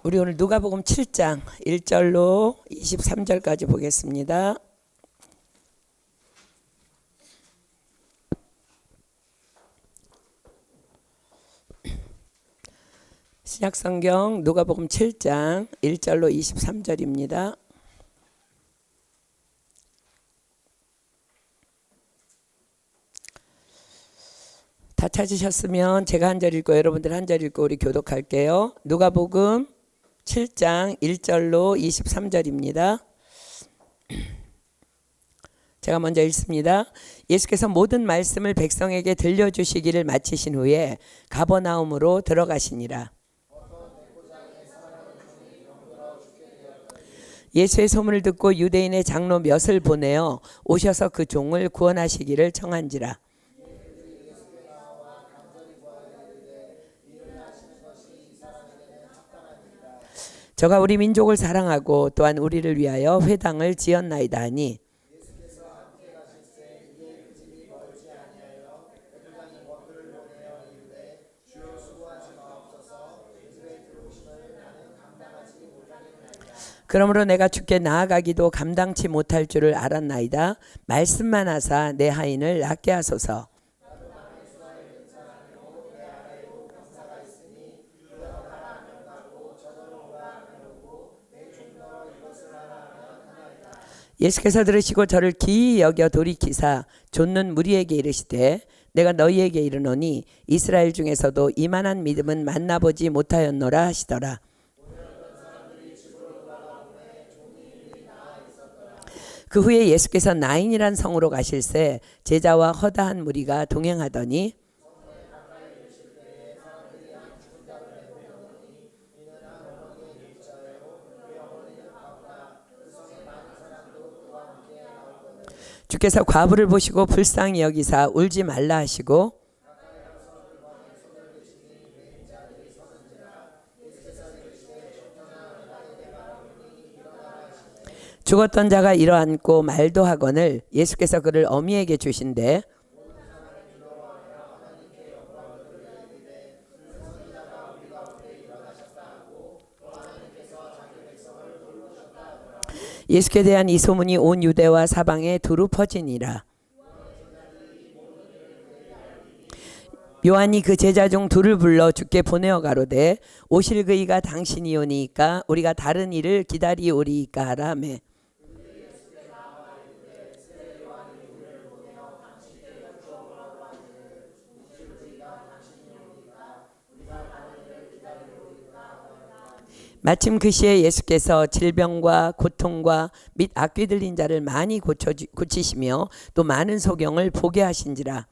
우리 오늘 누가복음 7장 1절로 23절까지 보겠습니다. 신약성경 누가복음 7장 1절로 23절입니다. 다 찾으셨으면 제가 한 절 읽고 여러분들 한 절 읽고 우리 교독할게요. 누가복음 7장 1절로 23절입니다. 제가 먼저 읽습니다. 예수께서 모든 말씀을 백성에게 들려주시기를 마치신 후에 가버나움으로 들어가시니라. 예수의 소문을 듣고 유대인의 장로 몇을 보내어 오셔서 그 종을 구원하시기를 청한지라. 저가 우리 민족을 사랑하고 또한 우리를 위하여 회당을 지었나이다 하니 그러므로 내가 주께 나아가기도 감당치 못할 줄을 알았나이다. 말씀만 하사 내 하인을 낫게 하소서. 예수께서 들으시고 저를 기이 여겨 돌이키사 좇는 무리에게 이르시되 내가 너희에게 이르노니 이스라엘 중에서도 이만한 믿음은 만나보지 못하였노라 하시더라. 그 후에 예수께서 나인이란 성으로 가실새 제자와 허다한 무리가 동행하더니 주께서 과부를 보시고 불쌍히 여기사 울지 말라 하시고 죽었던 자가 일어앉고 말도 하거늘 예수께서 그를 어미에게 주신대 예수께 대한 이 소문이 온 유대와 사방에 두루 퍼지니라. 요한이 그 제자 중 둘을 불러 주께 보내어 가로되 오실 그이가 당신이오니이까 우리가 다른 이를 기다리오리이까 하라매. 마침 그 시에 예수께서 질병과 고통과 및 악귀 들린 자를 많이 고치시며 또 많은 소경을 보게 하신지라.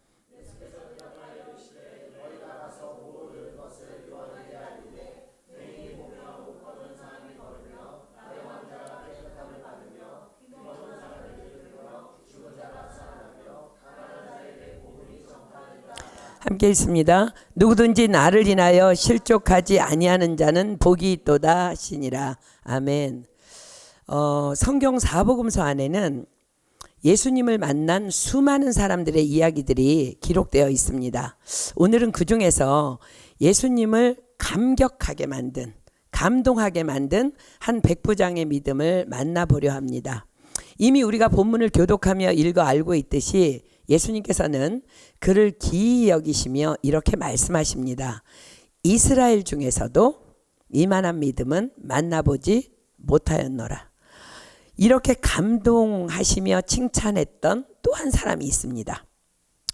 함께 있습니다. 누구든지 나를 인하여 실족하지 아니하는 자는 복이 있도다 하시니라. 아멘. 성경 사복음서 안에는 예수님을 만난 수많은 사람들의 이야기들이 기록되어 있습니다. 오늘은 그 중에서 예수님을 감격하게 만든, 감동하게 만든 한 백부장의 믿음을 만나보려 합니다. 이미 우리가 본문을 교독하며 읽어 알고 있듯이 예수님께서는 그를 기이 여기시며 이렇게 말씀하십니다. 이스라엘 중에서도 이만한 믿음은 만나보지 못하였노라. 이렇게 감동하시며 칭찬했던 또 한 사람이 있습니다.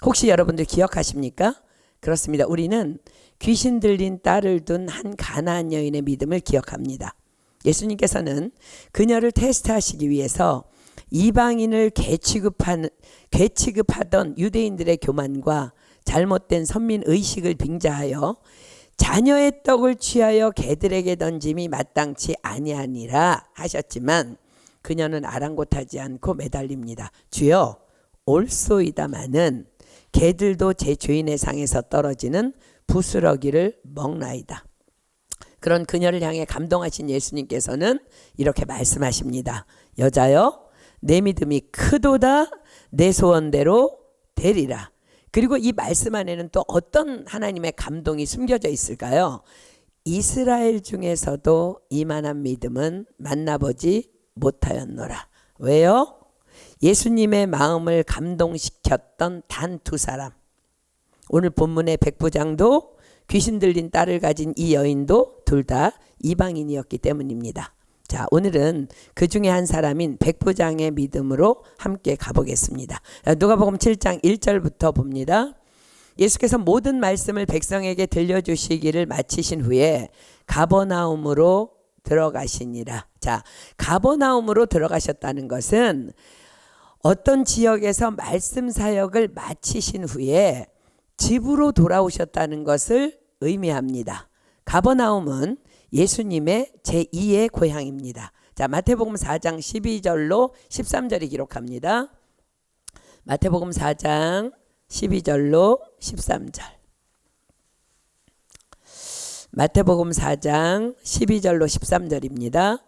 혹시 여러분들 기억하십니까? 그렇습니다. 우리는 귀신 들린 딸을 둔 한 가나안 여인의 믿음을 기억합니다. 예수님께서는 그녀를 테스트하시기 위해서 이방인을 괴취급하던 유대인들의 교만과 잘못된 선민의식을 빙자하여 자녀의 떡을 취하여 개들에게 던짐이 마땅치 아니하니라 하셨지만 그녀는 아랑곳하지 않고 매달립니다. 주여 옳소이다마는 개들도 제 주인의 상에서 떨어지는 부스러기를 먹나이다. 그런 그녀를 향해 감동하신 예수님께서는 이렇게 말씀하십니다. 여자여 내 믿음이 크도다 내 소원대로 되리라. 그리고 이 말씀 안에는 또 어떤 하나님의 감동이 숨겨져 있을까요? 이스라엘 중에서도 이만한 믿음은 만나보지 못하였노라. 왜요? 예수님의 마음을 감동시켰던 단 두 사람. 오늘 본문의 백부장도 귀신 들린 딸을 가진 이 여인도 둘 다 이방인이었기 때문입니다. 자, 오늘은 그 중에 한 사람인 백부장의 믿음으로 함께 가보겠습니다. 누가복음 7장 1절부터 봅니다. 예수께서 모든 말씀을 백성에게 들려주시기를 마치신 후에 가버나움으로 들어가시니라. 자, 가버나움으로 들어가셨다는 것은 어떤 지역에서 말씀 사역을 마치신 후에 집으로 돌아오셨다는 것을 의미합니다. 가버나움은 예수님의 제2의 고향입니다. 자, 마태복음 4장 12절로 13절이 기록합니다. 마태복음 4장 12절로 13절. 마태복음 4장 12절로 13절입니다.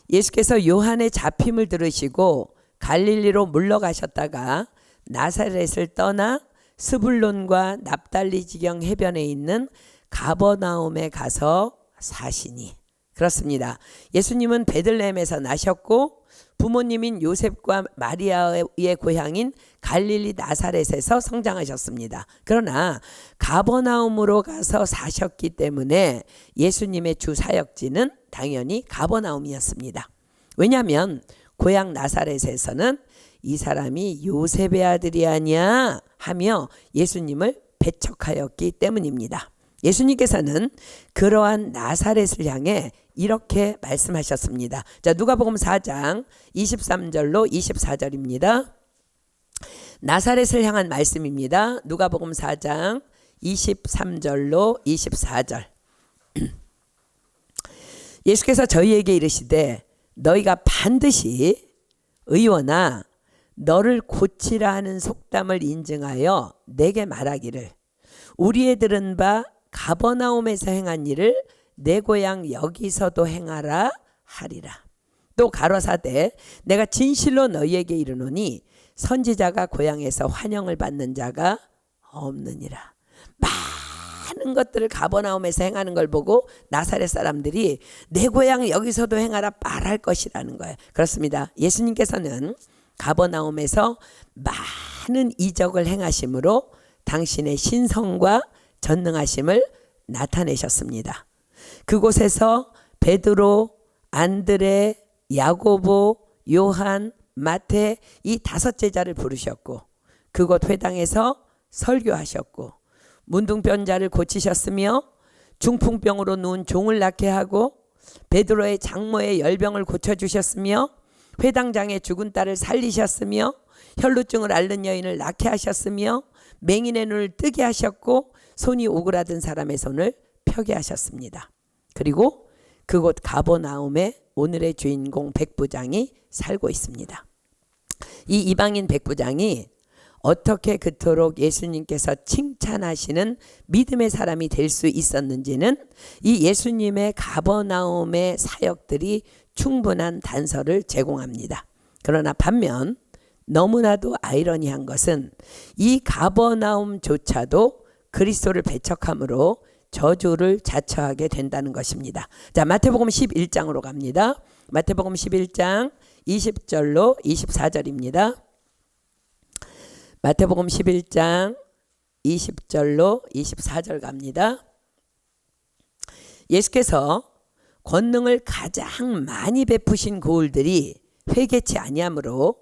예수께서 요한의 잡힘을 들으시고 갈릴리로 물러가셨다가 나사렛을 떠나 스불론과 납달리 지경 해변에 있는 가버나움에 가서 사시니. 그렇습니다. 예수님은 베들레헴에서 나셨고 부모님인 요셉과 마리아의 고향인 갈릴리 나사렛에서 성장하셨습니다. 그러나 가버나움으로 가서 사셨기 때문에 예수님의 주 사역지는 당연히 가버나움이었습니다. 왜냐하면 고향 나사렛에서는 이 사람이 요셉의 아들이 아니야 하며 예수님을 배척하였기 때문입니다. 예수님께서는 그러한 나사렛을 향해 이렇게 말씀하셨습니다. 자, 누가복음 4장 23절로 24절입니다. 나사렛을 향한 말씀입니다. 누가복음 4장 23절로 24절. 예수께서 저희에게 이르시되 너희가 반드시 의원아 너를 고치라 하는 속담을 인증하여 내게 말하기를 우리의 들은 바 가버나움에서 행한 일을 내 고향 여기서도 행하라 하리라. 또 가로사대 내가 진실로 너희에게 이르노니 선지자가 고향에서 환영을 받는 자가 없느니라. 많은 것들을 가버나움에서 행하는 걸 보고 나사렛 사람들이 내 고향 여기서도 행하라 말할 것이라는 거예요. 그렇습니다. 예수님께서는 가버나움에서 많은 이적을 행하심으로 당신의 신성과 전능하심을 나타내셨습니다. 그곳에서 베드로, 안드레, 야고보, 요한, 마태 이 5 제자를 부르셨고 그곳 회당에서 설교하셨고 문둥병 자를 고치셨으며 중풍병으로 누운 종을 낫게 하고 베드로의 장모의 열병을 고쳐주셨으며 회당장의 죽은 딸을 살리셨으며 혈루증을 앓는 여인을 낫게 하셨으며 맹인의 눈을 뜨게 하셨고 손이 오그라든 사람의 손을 펴게 하셨습니다. 그리고 그곳 가버나움에 오늘의 주인공 백부장이 살고 있습니다. 이 이방인 백부장이 어떻게 그토록 예수님께서 칭찬하시는 믿음의 사람이 될 수 있었는지는 이 예수님의 가버나움의 사역들이 충분한 단서를 제공합니다. 그러나 반면 너무나도 아이러니한 것은 이 가버나움조차도 그리스도를 배척함으로 저주를 자처하게 된다는 것입니다. 자, 마태복음 11장으로 갑니다. 마태복음 11장 20절로 24절입니다. 마태복음 11장 20절로 24절 갑니다. 예수께서 권능을 가장 많이 베푸신 고을들이 회개치 아니하므로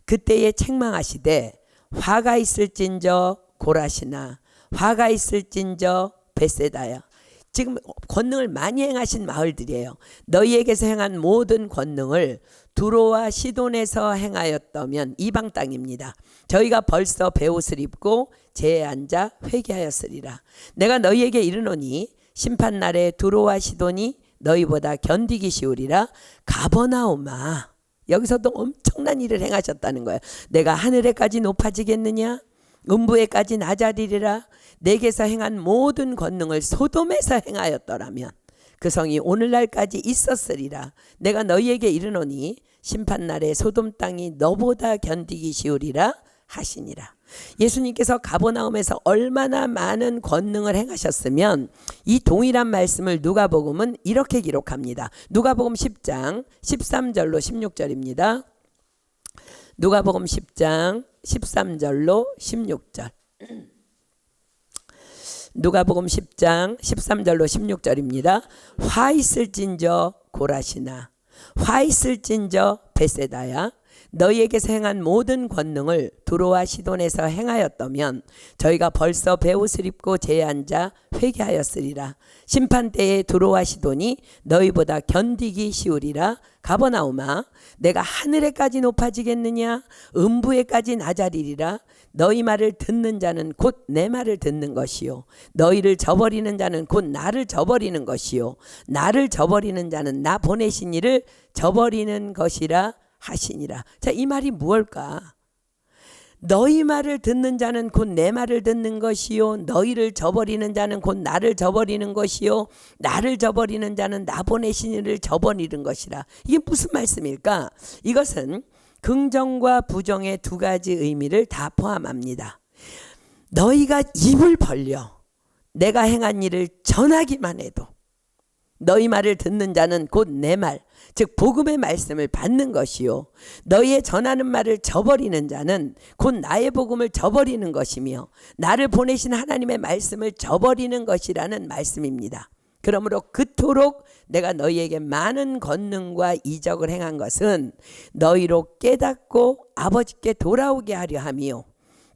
그때에 책망하시되 화가 있을진저 고라시나 화가 있을진저 벳세다야. 지금 권능을 많이 행하신 마을들이에요. 너희에게서 행한 모든 권능을 두로와 시돈에서 행하였다면 이방 땅입니다. 저희가 벌써 베옷을 입고 제에 앉아 회개하였으리라. 내가 너희에게 이르노니 심판날에 두로와 시돈이 너희보다 견디기 쉬우리라. 가버나움아, 여기서도 엄청난 일을 행하셨다는 거예요. 내가 하늘에까지 높아지겠느냐? 음부에까지 낮아지리라. 내게서 행한 모든 권능을 소돔에서 행하였더라면 그 성이 오늘날까지 있었으리라. 내가 너희에게 이르노니 심판날에 소돔 땅이 너보다 견디기 쉬우리라 하시니라. 예수님께서 가버나움에서 얼마나 많은 권능을 행하셨으면 이 동일한 말씀을 누가복음은 이렇게 기록합니다. 누가복음 10장 13절로 16절입니다. 누가복음 10장 13절로 16절. 누가복음 10장 13절로 16절입니다. 화 있을진저 고라시나, 화 있을진저 베세다야, 너희에게서 행한 모든 권능을 두로와 시돈에서 행하였다면 저희가 벌써 베옷을 입고 제에 앉아 회개하였으리라. 심판때에 두로와 시돈이 너희보다 견디기 쉬우리라. 가버나움아, 내가 하늘에까지 높아지겠느냐? 음부에까지 낮아리리라. 너희 말을 듣는 자는 곧 내 말을 듣는 것이요, 너희를 저버리는 자는 곧 나를 저버리는 것이요, 나를 저버리는 자는 나 보내신 이를 저버리는 것이라 하시니라. 자, 이 말이 무엇일까? 너희 말을 듣는 자는 곧 내 말을 듣는 것이요, 너희를 저버리는 자는 곧 나를 저버리는 것이요, 나를 저버리는 자는 나 보내신 이를 저버리는 것이라. 이게 무슨 말씀일까? 이것은 긍정과 부정의 두 가지 의미를 다 포함합니다. 너희가 입을 벌려 내가 행한 일을 전하기만 해도 너희 말을 듣는 자는 곧 내 말, 즉 복음의 말씀을 받는 것이요, 너희의 전하는 말을 저버리는 자는 곧 나의 복음을 저버리는 것이며 나를 보내신 하나님의 말씀을 저버리는 것이라는 말씀입니다. 그러므로 그토록 내가 너희에게 많은 권능과 이적을 행한 것은 너희로 깨닫고 아버지께 돌아오게 하려 함이요,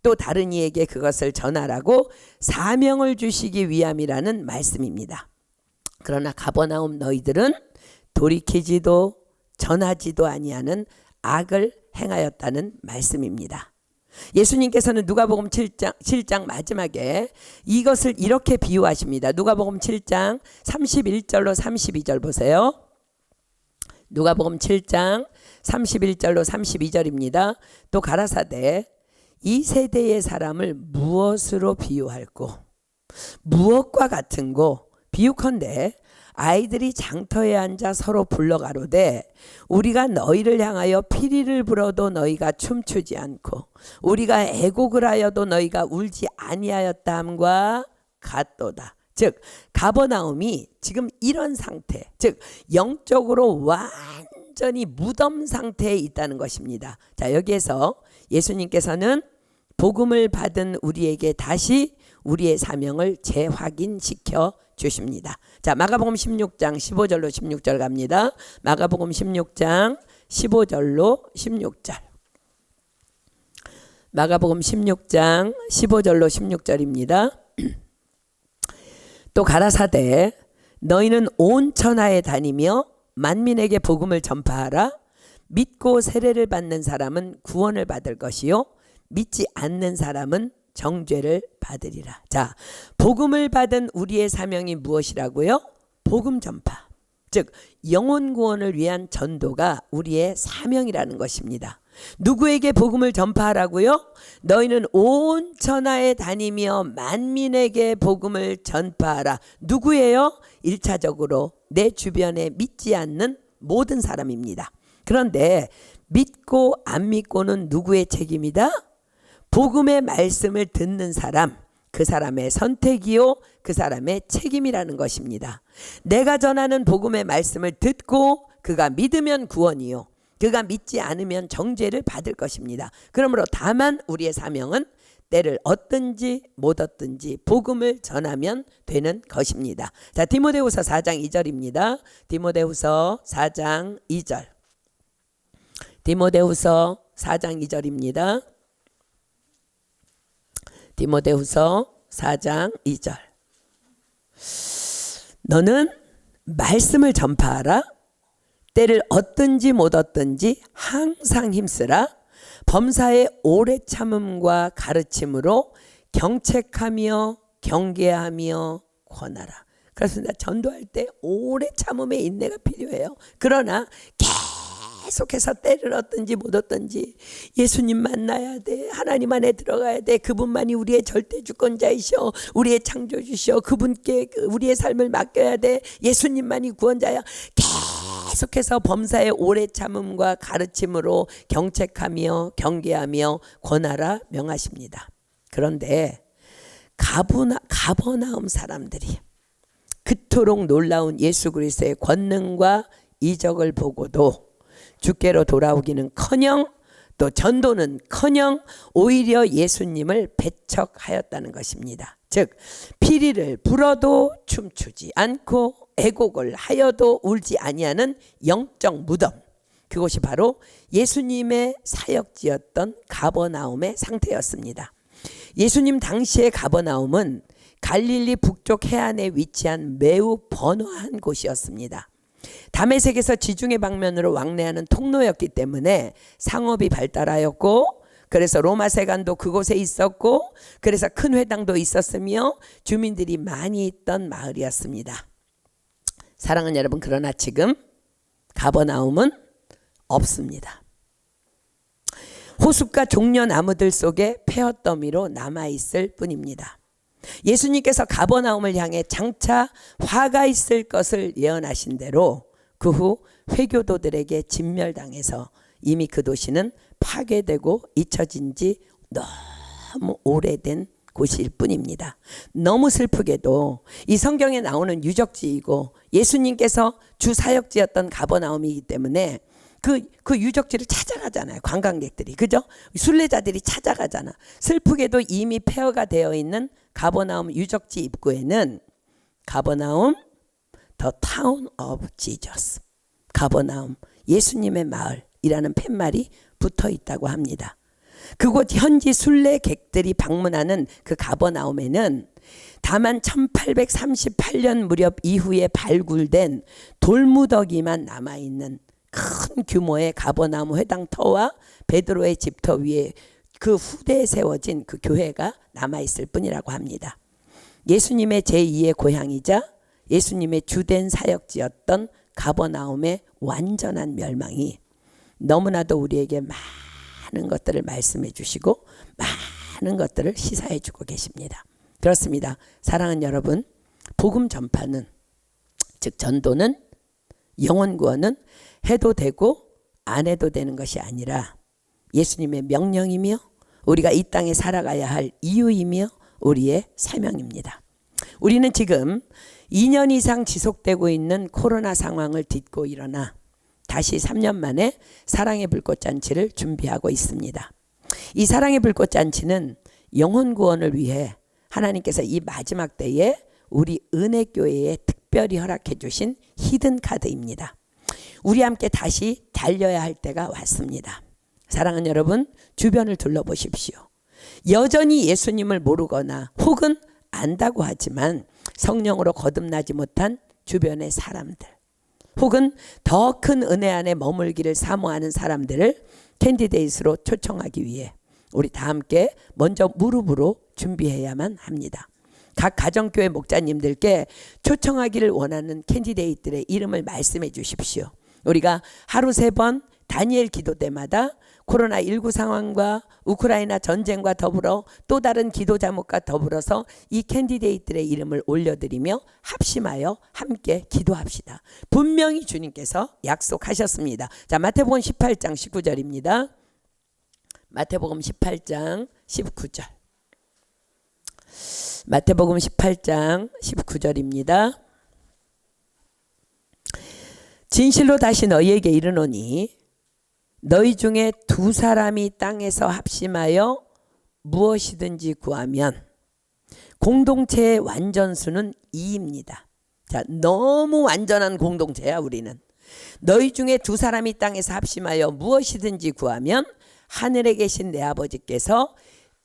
또 다른 이에게 그것을 전하라고 사명을 주시기 위함이라는 말씀입니다. 그러나 가버나움 너희들은 돌이키지도 전하지도 아니하는 악을 행하였다는 말씀입니다. 예수님께서는 누가복음 7장 마지막에 이것을 이렇게 비유하십니다. 누가복음 7장 31절로 32절 보세요. 누가복음 7장 31절로 32절입니다. 또 가라사대 이 세대의 사람을 무엇으로 비유할꼬? 무엇과 같은고? 비유컨대 아이들이 장터에 앉아 서로 불러가로되 우리가 너희를 향하여 피리를 불어도 너희가 춤추지 않고 우리가 애곡을 하여도 너희가 울지 아니하였다함과 같도다. 즉 가버나움이 지금 이런 상태, 즉 영적으로 완전히 무덤 상태에 있다는 것입니다. 자, 여기에서 예수님께서는 복음을 받은 우리에게 다시 우리의 사명을 재확인시켜 주십니다. 자, 마가복음 16장 15절로 16절 갑니다. 마가복음 16장 15절로 16절. 마가복음 16장 15절로 16절입니다. 또 가라사대 너희는 온 천하에 다니며 만민에게 복음을 전파하라. 믿고 세례를 받는 사람은 구원을 받을 것이요 믿지 않는 사람은 정죄를 받으리라. 자, 복음을 받은 우리의 사명이 무엇이라고요? 복음 전파, 즉 영혼 구원을 위한 전도가 우리의 사명이라는 것입니다. 누구에게 복음을 전파하라고요? 너희는 온 천하에 다니며 만민에게 복음을 전파하라. 누구예요? 1차적으로 내 주변에 믿지 않는 모든 사람입니다. 그런데 믿고 안 믿고는 누구의 책임이다? 복음의 말씀을 듣는 사람, 그 사람의 선택이요 그 사람의 책임이라는 것입니다. 내가 전하는 복음의 말씀을 듣고 그가 믿으면 구원이요 그가 믿지 않으면 정죄를 받을 것입니다. 그러므로 다만 우리의 사명은 때를 얻든지 못 얻든지 복음을 전하면 되는 것입니다. 자, 디모데후서 4장 2절입니다. 디모데후서 4장 2절. 디모데후서 4장 2절입니다. 디모데후서 4장 2절. 너는 말씀을 전파하라. 때를 얻든지 못 얻든지 항상 힘쓰라. 범사의 오래 참음과 가르침으로 경책하며 경계하며 권하라. 그렇습니다. 전도할 때 오래 참음의 인내가 필요해요. 그러나 계속해서 때를 얻든지 못 얻든지 예수님 만나야 돼. 하나님 안에 들어가야 돼. 그분만이 우리의 절대 주권자이셔. 우리의 창조주시여. 그분께 우리의 삶을 맡겨야 돼. 예수님만이 구원자야. 계속해서 범사의 오래 참음과 가르침으로 경책하며 경계하며 권하라 명하십니다. 그런데 가버나움 사람들이 그토록 놀라운 예수 그리스도의 권능과 이적을 보고도 주께로 돌아오기는커녕 또 전도는커녕 오히려 예수님을 배척하였다는 것입니다. 즉 피리를 불어도 춤추지 않고 애곡을 하여도 울지 아니하는 영적 무덤, 그것이 바로 예수님의 사역지였던 가버나움의 상태였습니다. 예수님 당시의 가버나움은 갈릴리 북쪽 해안에 위치한 매우 번화한 곳이었습니다. 다메섹에서 지중해 방면으로 왕래하는 통로였기 때문에 상업이 발달하였고, 그래서 로마 세관도 그곳에 있었고, 그래서 큰 회당도 있었으며 주민들이 많이 있던 마을이었습니다. 사랑하는 여러분, 그러나 지금 가버나움은 없습니다. 호숫가 종려나무들 속에 폐허더미로 남아있을 뿐입니다. 예수님께서 가버나움을 향해 장차 화가 있을 것을 예언하신 대로 그 후 회교도들에게 진멸당해서 이미 그 도시는 파괴되고 잊혀진 지 너무 오래된 곳일 뿐입니다. 너무 슬프게도 이 성경에 나오는 유적지이고 예수님께서 주 사역지였던 가버나움이기 때문에 그 유적지를 찾아가잖아요. 관광객들이, 그죠? 순례자들이 찾아가잖아. 슬프게도 이미 폐허가 되어 있는 가버나움 유적지 입구에는 가버나움 The Town of Jesus, 가버나움 예수님의 마을이라는 팻말이 붙어 있다고 합니다. 그곳 현지 순례객들이 방문하는 그 가버나움에는 다만 1838년 무렵 이후에 발굴된 돌무더기만 남아있는 큰 규모의 가버나움 회당터와 베드로의 집터 위에 그 후대에 세워진 그 교회가 남아있을 뿐이라고 합니다. 예수님의 제2의 고향이자 예수님의 주된 사역지였던 가버나움의 완전한 멸망이 너무나도 우리에게 많은 것들을 말씀해 주시고 많은 것들을 시사해 주고 계십니다. 그렇습니다. 사랑하는 여러분, 복음 전파는, 즉 전도는, 영혼 구원은 해도 되고 안 해도 되는 것이 아니라 예수님의 명령이며 우리가 이 땅에 살아가야 할 이유이며 우리의 사명입니다. 우리는 지금 2년 이상 지속되고 있는 코로나 상황을 딛고 일어나 다시 3년 만에 사랑의 불꽃잔치를 준비하고 있습니다. 이 사랑의 불꽃잔치는 영혼 구원을 위해 하나님께서 이 마지막 때에 우리 은혜교회에 특별히 허락해 주신 히든 카드입니다. 우리 함께 다시 달려야 할 때가 왔습니다. 사랑하는 여러분, 주변을 둘러보십시오. 여전히 예수님을 모르거나 혹은 안다고 하지만 성령으로 거듭나지 못한 주변의 사람들, 혹은 더 큰 은혜 안에 머물기를 사모하는 사람들을 캔디데이트로 초청하기 위해 우리 다 함께 먼저 무릎으로 준비해야만 합니다. 각 가정교회 목자님들께 초청하기를 원하는 캔디데이트들의 이름을 말씀해 주십시오. 우리가 하루 3번 다니엘 기도 때마다 코로나19 상황과 우크라이나 전쟁과 더불어 또 다른 기도 제목과 더불어서 이 캔디데이트들의 이름을 올려드리며 합심하여 함께 기도합시다. 분명히 주님께서 약속하셨습니다. 자, 마태복음 18장 19절입니다. 마태복음 18장 19절. 마태복음 18장 19절입니다. 진실로 다시 너희에게 이르노니 너희 중에 2사람이 땅에서 합심하여 무엇이든지 구하면, 공동체의 완전수는 2입니다. 자, 너무 완전한 공동체야 우리는. 너희 중에 2사람이 땅에서 합심하여 무엇이든지 구하면 하늘에 계신 내 아버지께서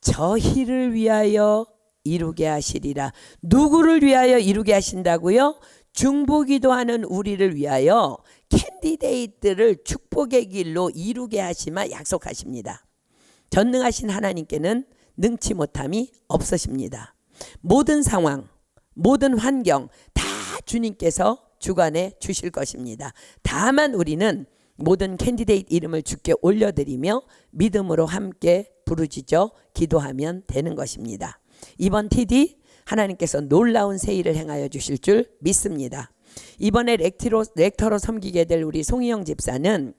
저희를 위하여 이루게 하시리라. 누구를 위하여 이루게 하신다고요? 중보기도하는 우리를 위하여 캔디데이트를 축복의 길로 이루게 하시마 약속하십니다. 전능하신 하나님께는 능치 못함이 없으십니다. 모든 상황, 모든 환경 다 주님께서 주관해 주실 것입니다. 다만 우리는 모든 캔디데이트 이름을 주께 올려드리며 믿음으로 함께 부르짖어 기도하면 되는 것입니다. 이번 TD 하나님께서 놀라운 새 일을 행하여 주실 줄 믿습니다. 이번에 렉터로 섬기게 될 우리 송희영 집사는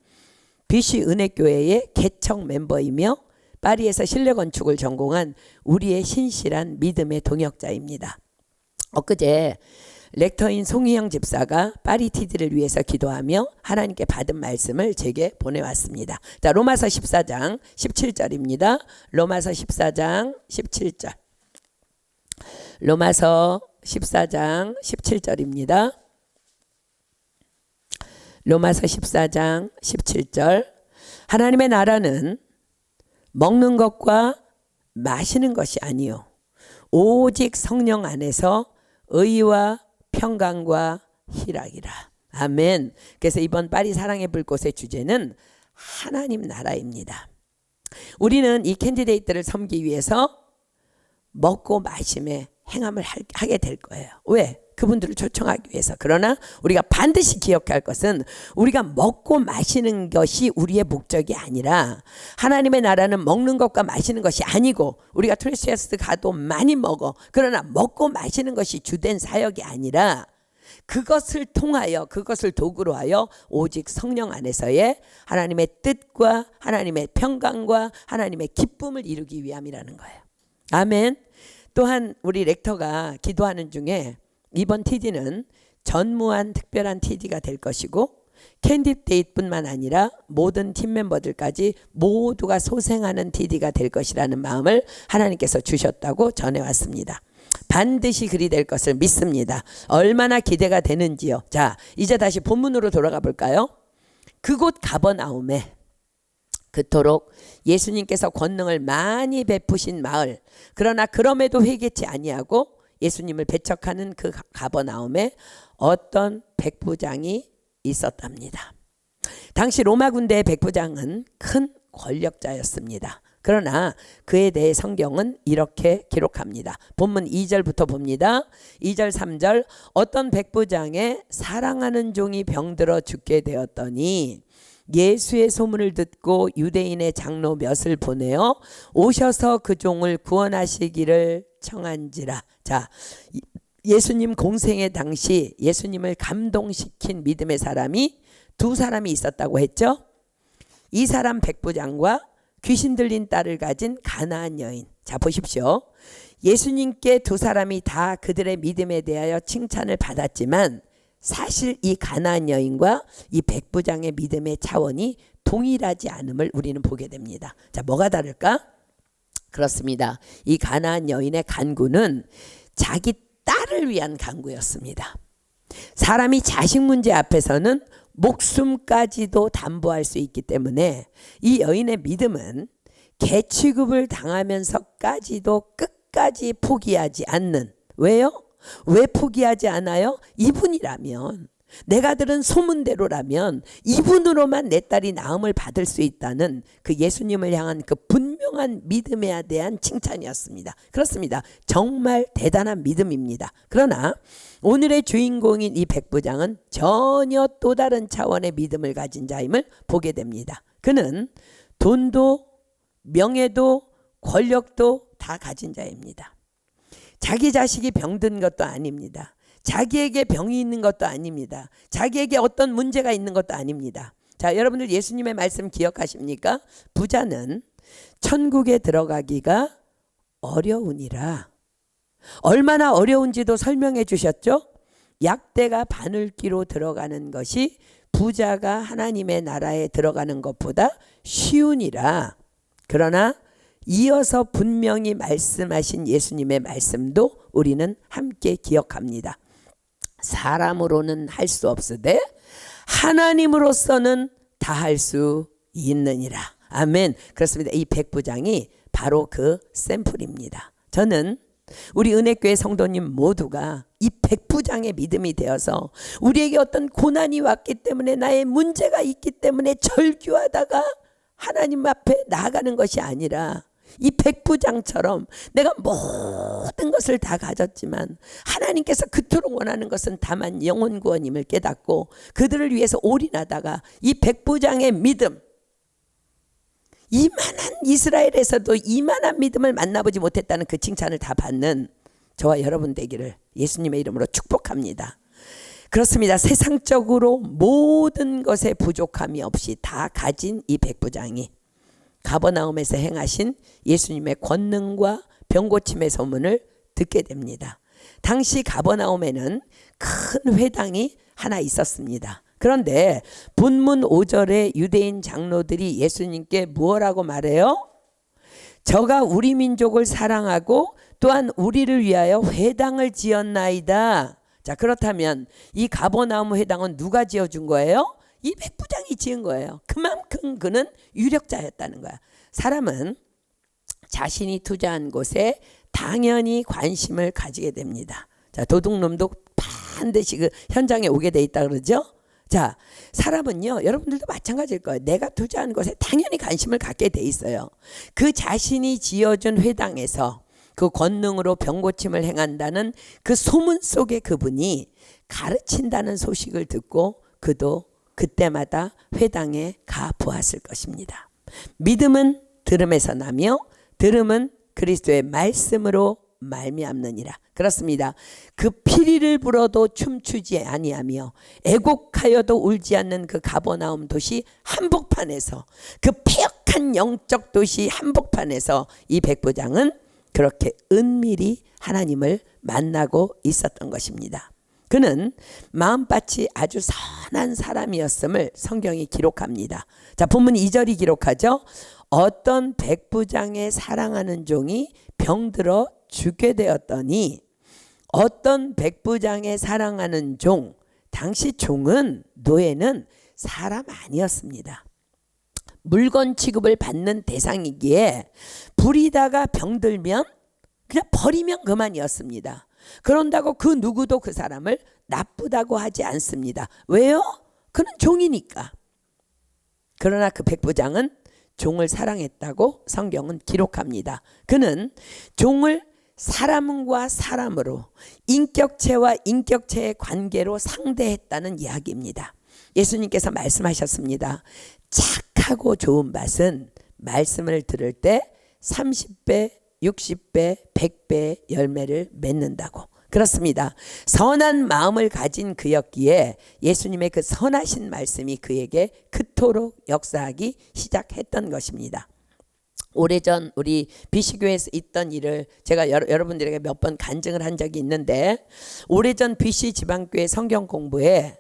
BC 은혜교회의 개척 멤버이며 파리에서 실내 건축을 전공한 우리의 신실한 믿음의 동역자입니다. 엊그제 렉터인 송희영 집사가 파리 TD를 위해서 기도하며 하나님께 받은 말씀을 제게 보내왔습니다. 자, 로마서 14장 17절입니다. 로마서 14장 17절. 로마서 14장 17절입니다. 로마서 14장 17절. 하나님의 나라는 먹는 것과 마시는 것이 아니요 오직 성령 안에서 의와 평강과 희락이라. 아멘. 그래서 이번 파리 사랑의 불꽃의 주제는 하나님 나라입니다. 우리는 이 캔디데이트를 섬기기 위해서 먹고 마심에 행함을 하게 될 거예요. 왜? 그분들을 초청하기 위해서. 그러나 우리가 반드시 기억할 것은 우리가 먹고 마시는 것이 우리의 목적이 아니라 하나님의 나라는 먹는 것과 마시는 것이 아니고 우리가 트레시아스 가도 많이 먹어. 그러나 먹고 마시는 것이 주된 사역이 아니라 그것을 통하여 그것을 도구로 하여 오직 성령 안에서의 하나님의 뜻과 하나님의 평강과 하나님의 기쁨을 이루기 위함이라는 거예요. 아멘. 또한 우리 렉터가 기도하는 중에 이번 TD는 전무한 특별한 TD가 될 것이고 캔디데이트뿐만 아니라 모든 팀 멤버들까지 모두가 소생하는 TD가 될 것이라는 마음을 하나님께서 주셨다고 전해왔습니다. 반드시 그리 될 것을 믿습니다. 얼마나 기대가 되는지요. 자, 이제 다시 본문으로 돌아가 볼까요? 그곳 가버나움에 그토록 예수님께서 권능을 많이 베푸신 마을, 그러나 그럼에도 회개치 아니하고 예수님을 배척하는 그 가버나움에 어떤 백부장이 있었답니다. 당시 로마 군대의 백부장은 큰 권력자였습니다. 그러나 그에 대해 성경은 이렇게 기록합니다. 본문 2절부터 봅니다. 2절 3절. 어떤 백부장의 사랑하는 종이 병들어 죽게 되었더니 예수의 소문을 듣고 유대인의 장로 몇을 보내어 오셔서 그 종을 구원하시기를 청한지라. 자, 예수님 공생의 당시 예수님을 감동시킨 믿음의 사람이 두 사람이 있었다고 했죠. 이 사람 백부장과 귀신 들린 딸을 가진 가나안 여인. 자, 보십시오. 예수님께 두 사람이 다 그들의 믿음에 대하여 칭찬을 받았지만 사실 이 가나안 여인과 이 백부장의 믿음의 차원이 동일하지 않음을 우리는 보게 됩니다. 자, 뭐가 다를까? 그렇습니다. 이 가나안 여인의 간구는 자기 딸을 위한 간구였습니다. 사람이 자식 문제 앞에서는 목숨까지도 담보할 수 있기 때문에 이 여인의 믿음은 개취급을 당하면서까지도 끝까지 포기하지 않는. 왜요? 왜 포기하지 않아요? 이분이라면, 내가 들은 소문대로라면 이분으로만 내 딸이 나음을 받을 수 있다는 그 예수님을 향한 그 분명한 믿음에 대한 칭찬이었습니다. 그렇습니다. 정말 대단한 믿음입니다. 그러나 오늘의 주인공인 이 백부장은 전혀 또 다른 차원의 믿음을 가진 자임을 보게 됩니다. 그는 돈도 명예도 권력도 다 가진 자입니다. 자기 자식이 병든 것도 아닙니다. 자기에게 병이 있는 것도 아닙니다. 자기에게 어떤 문제가 있는 것도 아닙니다. 자, 여러분들 예수님의 말씀 기억하십니까? 부자는 천국에 들어가기가 어려우니라. 얼마나 어려운지도 설명해 주셨죠? 약대가 바늘기로 들어가는 것이 부자가 하나님의 나라에 들어가는 것보다 쉬우니라. 그러나 이어서 분명히 말씀하신 예수님의 말씀도 우리는 함께 기억합니다. 사람으로는 할 수 없으되 하나님으로서는 다 할 수 있느니라. 아멘. 그렇습니다. 이 백부장이 바로 그 샘플입니다. 저는 우리 은혜교회 성도님 모두가 이 백부장의 믿음이 되어서 우리에게 어떤 고난이 왔기 때문에, 나의 문제가 있기 때문에 절규하다가 하나님 앞에 나아가는 것이 아니라 이 백부장처럼 내가 모든 것을 다 가졌지만 하나님께서 그토록 원하는 것은 다만 영혼 구원임을 깨닫고 그들을 위해서 올인하다가 이 백부장의 믿음, 이만한 이스라엘에서도 이만한 믿음을 만나보지 못했다는 그 칭찬을 다 받는 저와 여러분 되기를 예수님의 이름으로 축복합니다. 그렇습니다. 세상적으로 모든 것에 부족함이 없이 다 가진 이 백부장이 가버나움에서 행하신 예수님의 권능과 병고침의 소문을 듣게 됩니다. 당시 가버나움에는 큰 회당이 하나 있었습니다. 그런데 본문 5절에 유대인 장로들이 예수님께 무엇라고 말해요? 저가 우리 민족을 사랑하고 또한 우리를 위하여 회당을 지었나이다. 자, 그렇다면 이 가버나움 회당은 누가 지어준 거예요? 이 백부장이 지은 거예요. 그만큼 그는 유력자였다는 거야. 사람은 자신이 투자한 곳에 당연히 관심을 가지게 됩니다. 자, 도둑놈도 반드시 그 현장에 오게 돼 있다 그러죠. 자, 사람은요, 여러분들도 마찬가지일 거예요. 내가 투자한 것에 당연히 관심을 갖게 돼 있어요. 그 자신이 지어준 회당에서 그 권능으로 병고침을 행한다는 그 소문 속에 그분이 가르친다는 소식을 듣고 그도 그때마다 회당에 가 보았을 것입니다. 믿음은 들음에서 나며 들음은 그리스도의 말씀으로 말미암느니라. 그렇습니다. 그 피리를 불어도 춤추지 아니하며 애곡하여도 울지 않는 그 가버나움 도시 한복판에서, 그 폐역한 영적 도시 한복판에서 이 백부장은 그렇게 은밀히 하나님을 만나고 있었던 것입니다. 그는 마음밭이 아주 선한 사람이었음을 성경이 기록합니다. 자, 본문 2절이 기록하죠. 어떤 백부장의 사랑하는 종이 병들어 죽게 되었더니, 어떤 백부장의 사랑하는 종, 당시 종은, 노예는 사람 아니었습니다. 물건 취급을 받는 대상이기에 부리다가 병들면 그냥 버리면 그만이었습니다. 그런다고 그 누구도 그 사람을 나쁘다고 하지 않습니다. 왜요? 그는 종이니까. 그러나 그 백부장은 종을 사랑했다고 성경은 기록합니다. 그는 종을 사람과 사람으로, 인격체와 인격체의 관계로 상대했다는 이야기입니다. 예수님께서 말씀하셨습니다. 착하고 좋은 밭은 말씀을 들을 때 30배, 60배, 100배의 열매를 맺는다고. 그렇습니다. 선한 마음을 가진 그였기에 예수님의 그 선하신 말씀이 그에게 그토록 역사하기 시작했던 것입니다. 오래전 우리 BC교회에서 있던 일을 제가 여러분들에게 몇 번 간증을 한 적이 있는데, 오래전 BC 지방교회 성경 공부에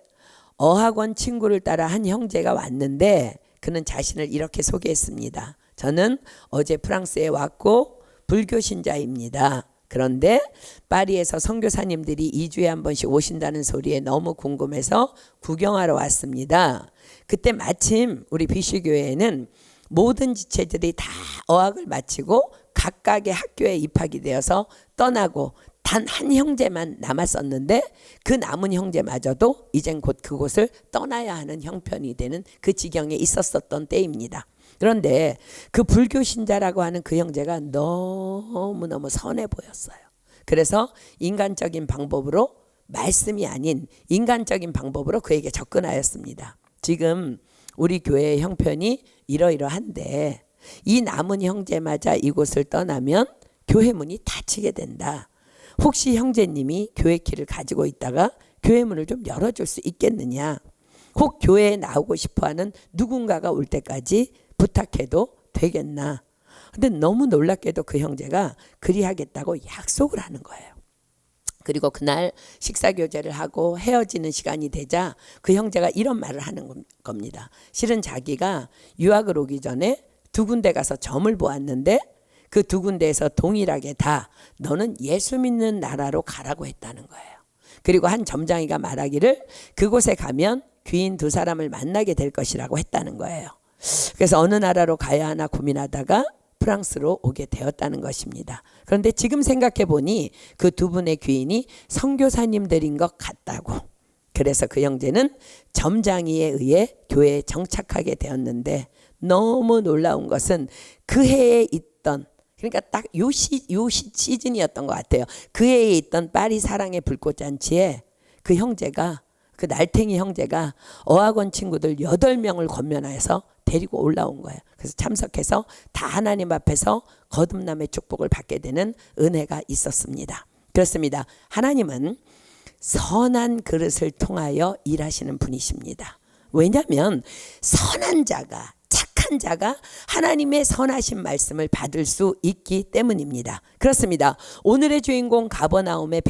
어학원 친구를 따라 한 형제가 왔는데 그는 자신을 이렇게 소개했습니다. 저는 어제 프랑스에 왔고 불교 신자입니다. 그런데 파리에서 선교사님들이 2주에 한 번씩 오신다는 소리에 너무 궁금해서 구경하러 왔습니다. 그때 마침 우리 BC교회에는 모든 지체들이 다 어학을 마치고 각각의 학교에 입학이 되어서 떠나고 단 한 형제만 남았었는데, 그 남은 형제마저도 이젠 곧 그곳을 떠나야 하는 형편이 되는 그 지경에 있었던 때입니다. 그런데 그 불교 신자라고 하는 그 형제가 너무너무 선해 보였어요. 그래서 인간적인 방법으로, 말씀이 아닌 인간적인 방법으로 그에게 접근하였습니다. 지금 우리 교회의 형편이 이러이러한데 이 남은 형제마저 이곳을 떠나면 교회 문이 닫히게 된다. 혹시 형제님이 교회 키를 가지고 있다가 교회 문을 좀 열어줄 수 있겠느냐? 혹 교회에 나오고 싶어하는 누군가가 올 때까지 부탁해도 되겠나? 근데 너무 놀랍게도 그 형제가 그리하겠다고 약속을 하는 거예요. 그리고 그날 식사교제를 하고 헤어지는 시간이 되자 그 형제가 이런 말을 하는 겁니다. 실은 자기가 유학을 오기 전에 두 군데 가서 점을 보았는데 그 두 군데에서 동일하게 다 너는 예수 믿는 나라로 가라고 했다는 거예요. 그리고 한 점장이가 말하기를 그곳에 가면 귀인 두 사람을 만나게 될 것이라고 했다는 거예요. 그래서 어느 나라로 가야 하나 고민하다가 프랑스로 오게 되었다는 것입니다. 그런데 지금 생각해 보니 그 두 분의 귀인이 선교사님들인 것 같다고. 그래서 그 형제는 점장이에 의해 교회에 정착하게 되었는데, 너무 놀라운 것은 그 해에 있던, 그러니까 딱 요 시즌이었던 것 같아요. 그 해에 있던 파리 사랑의 불꽃잔치에 그 형제가, 그 날탱이 형제가 어학원 친구들 8명을 권면해서 데리고 올라온 거예요. 그래서 참석해서 다 하나님 앞에서 거듭남의 축복을 받게 되는 은혜가 있었습니다. 그렇습니다. 하나님은 선한 그릇을 통하여 일하시는 분이십니다. 왜냐하면 선한 자가, 착한 자가 하나님의 선하신 말씀을 받을 수 있기 때문입니다. 그렇습니다. 오늘의 주인공 가버나움의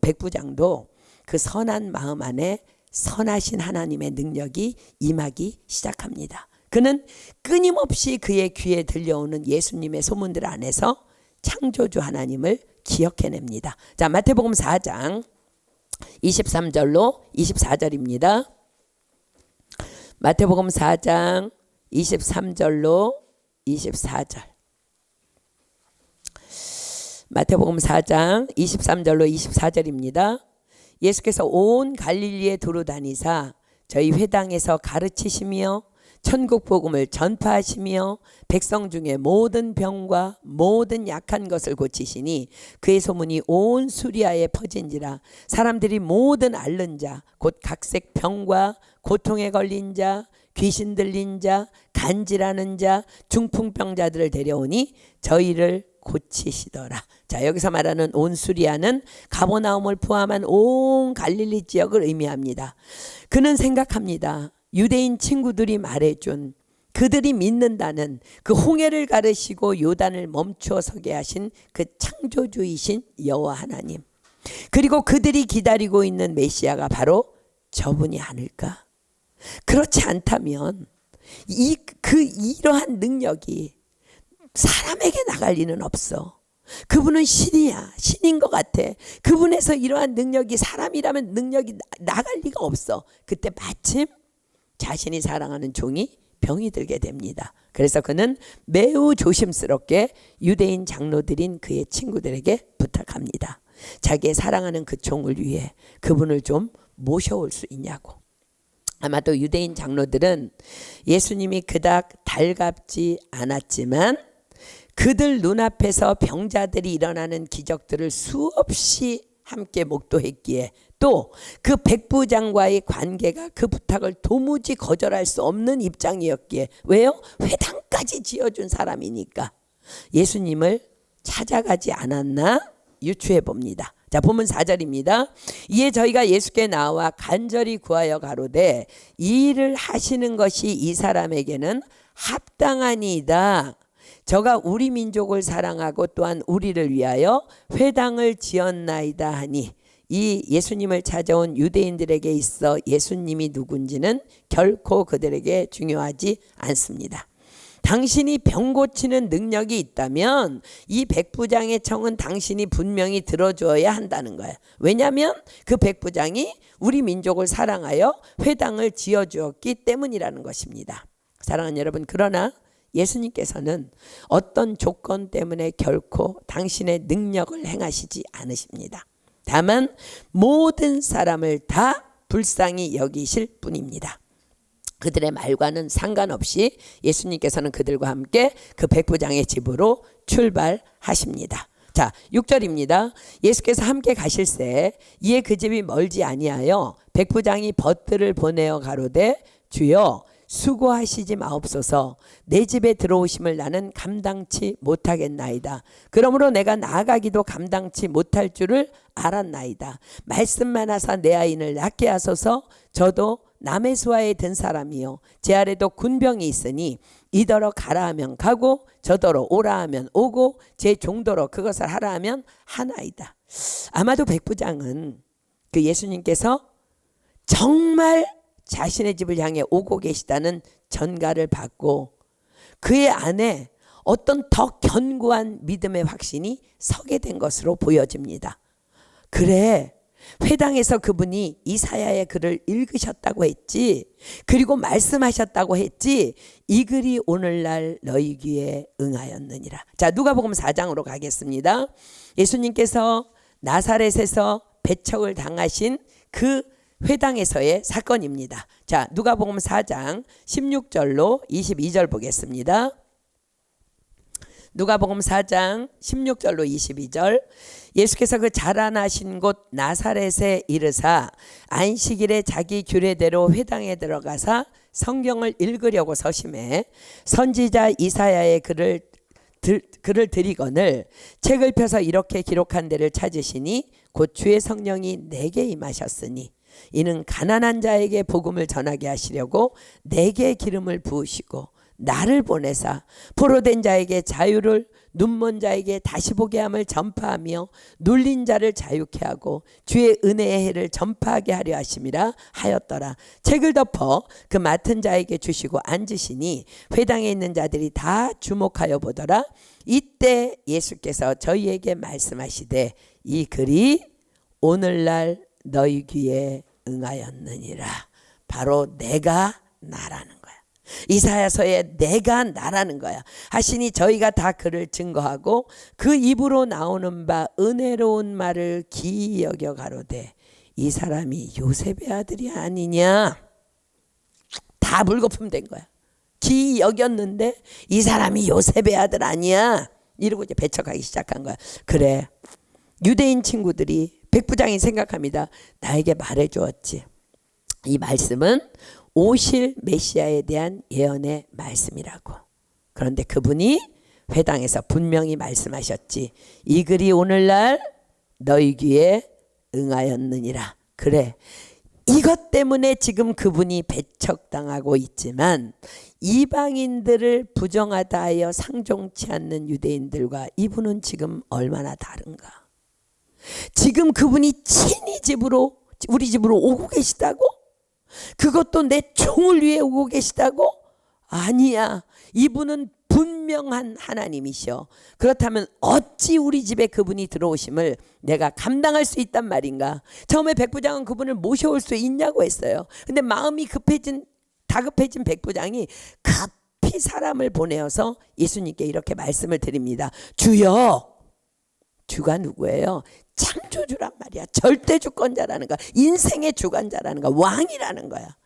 백부장도 그 선한 마음 안에 선하신 하나님의 능력이 임하기 시작합니다. 그는 끊임없이 그의 귀에 들려오는 예수님의 소문들 안에서 창조주 하나님을 기억해냅니다. 자, 마태복음 4장 23절로 24절입니다. 마태복음 4장 23절로 24절. 마태복음 4장 23절로 24절입니다. 예수께서 온 갈릴리에 두루 다니사 저희 회당에서 가르치시며 천국 복음을 전파하시며 백성 중에 모든 병과 모든 약한 것을 고치시니 그의 소문이 온 수리아에 퍼진지라. 사람들이 모든 앓는 자 곧 각색 병과 고통에 걸린 자, 귀신 들린 자, 간질하는 자, 중풍병자들을 데려오니 저희를 고치시더라. 자, 여기서 말하는 온 수리아는 가버나움을 포함한 온 갈릴리 지역을 의미합니다. 그는 생각합니다. 유대인 친구들이 말해준, 그들이 믿는다는 그 홍해를 가르시고 요단을 멈추어 서게 하신 그 창조주이신 여호와 하나님, 그리고 그들이 기다리고 있는 메시아가 바로 저분이 아닐까? 그렇지 않다면 이러한 능력이 사람에게 나갈 리는 없어. 그분은 신이야. 신인 것 같아. 그분에서 이러한 능력이, 사람이라면 능력이 나갈 리가 없어. 그때 마침 자신이 사랑하는 종이 병이 들게 됩니다. 그래서 그는 매우 조심스럽게 유대인 장로들인 그의 친구들에게 부탁합니다. 자기의 사랑하는 그 종을 위해 그분을 좀 모셔올 수 있냐고. 아마도 유대인 장로들은 예수님이 그닥 달갑지 않았지만 그들 눈앞에서 병자들이 일어나는 기적들을 수없이 함께 목도했기에 또 그 백부장과의 관계가 그 부탁을 도무지 거절할 수 없는 입장이었기에, 왜요? 회당까지 지어준 사람이니까 예수님을 찾아가지 않았나 유추해 봅니다. 자, 본문 4절입니다. 이에 저희가 예수께 나와 간절히 구하여 가로되 이 일을 하시는 것이 이 사람에게는 합당하니이다. 저가 우리 민족을 사랑하고 또한 우리를 위하여 회당을 지었나이다 하니, 이 예수님을 찾아온 유대인들에게 있어 예수님이 누군지는 결코 그들에게 중요하지 않습니다. 당신이 병 고치는 능력이 있다면 이 백부장의 청은 당신이 분명히 들어줘야 한다는 거예요. 왜냐하면 그 백부장이 우리 민족을 사랑하여 회당을 지어주었기 때문이라는 것입니다. 사랑하는 여러분, 그러나 예수님께서는 어떤 조건 때문에 결코 당신의 능력을 행하시지 않으십니다. 다만 모든 사람을 다 불쌍히 여기실 뿐입니다. 그들의 말과는 상관없이 예수님께서는 그들과 함께 그 백부장의 집으로 출발하십니다. 자, 6절입니다. 예수께서 함께 가실새 이에 그 집이 멀지 아니하여 백부장이 벗들을 보내어 가로되 주여 수고하시지 마옵소서. 내 집에 들어오심을 나는 감당치 못하겠나이다. 그러므로 내가 나아가기도 감당치 못할 줄을 알았나이다. 말씀만 하사 내 아이를 낫게 하소서. 저도 남의 수하에 든 사람이요 제 아래도 군병이 있으니 이더러 가라 하면 가고 저더러 오라 하면 오고 제 종도로 그것을 하라 하면 하나이다. 아마도 백부장은 그 예수님께서 정말 자신의 집을 향해 오고 계시다는 전가를 받고 그의 안에 어떤 더 견고한 믿음의 확신이 서게 된 것으로 보여집니다. 그래, 회당에서 그분이 이사야의 글을 읽으셨다고 했지, 그리고 말씀하셨다고 했지, 이 글이 오늘날 너희 귀에 응하였느니라. 자, 누가복음 4장으로 가겠습니다. 예수님께서 나사렛에서 배척을 당하신 그 회당에서의 사건입니다. 자, 누가복음 4장 16절로 22절 보겠습니다. 누가복음 4장 16절로 22절. 예수께서 그 자라나신 곳 나사렛에 이르사 안식일에 자기 규례대로 회당에 들어가사 성경을 읽으려고 서심해 선지자 이사야의 글을 그를 드리거늘 책을 펴서 이렇게 기록한 데를 찾으시니 곧 주의 성령이 내게 임하셨으니 이는 가난한 자에게 복음을 전하게 하시려고 내게 기름을 부으시고 나를 보내사 포로된 자에게 자유를 눈먼 자에게 다시 보게 함을 전파하며 눌린 자를 자유케 하고 주의 은혜의 해를 전파하게 하려 하심이라 하였더라. 책을 덮어 그 맡은 자에게 주시고 앉으시니 회당에 있는 자들이 다 주목하여 보더라. 이때 예수께서 저희에게 말씀하시되 이 글이 오늘날 너희 귀에 응하였느니라. 바로 내가 나라는 거야. 이사야서에 내가 나라는 거야 하시니 저희가 다 그를 증거하고 그 입으로 나오는 바 은혜로운 말을 기이 여겨 가로되 이 사람이 요셉의 아들이 아니냐. 다 물거품된 거야. 기이 여겼는데 이 사람이 요셉의 아들 아니야 이러고 이제 배척하기 시작한 거야. 그래, 유대인 친구들이 백부장이 생각합니다. 나에게 말해 주었지. 이 말씀은 오실 메시아에 대한 예언의 말씀이라고. 그런데 그분이 회당에서 분명히 말씀하셨지. 이 글이 오늘날 너희 귀에 응하였느니라. 그래, 이것 때문에 지금 그분이 배척당하고 있지만 이방인들을 부정하다 하여 상종치 않는 유대인들과 이분은 지금 얼마나 다른가. 지금 그분이 친히 우리 집으로 오고 계시다고? 그것도 내 종을 위해 오고 계시다고? 아니야. 이분은 분명한 하나님이셔. 그렇다면 어찌 우리 집에 그분이 들어오심을 내가 감당할 수 있단 말인가? 처음에 백부장은 그분을 모셔올 수 있냐고 했어요. 근데 마음이 다급해진 백부장이 급히 사람을 보내어서 예수님께 이렇게 말씀을 드립니다. 주여. 주가 누구예요? 창조주란 말이야. 절대 주권자라는 거야. 인생의 주관자라는 거야. 왕이라는 거야.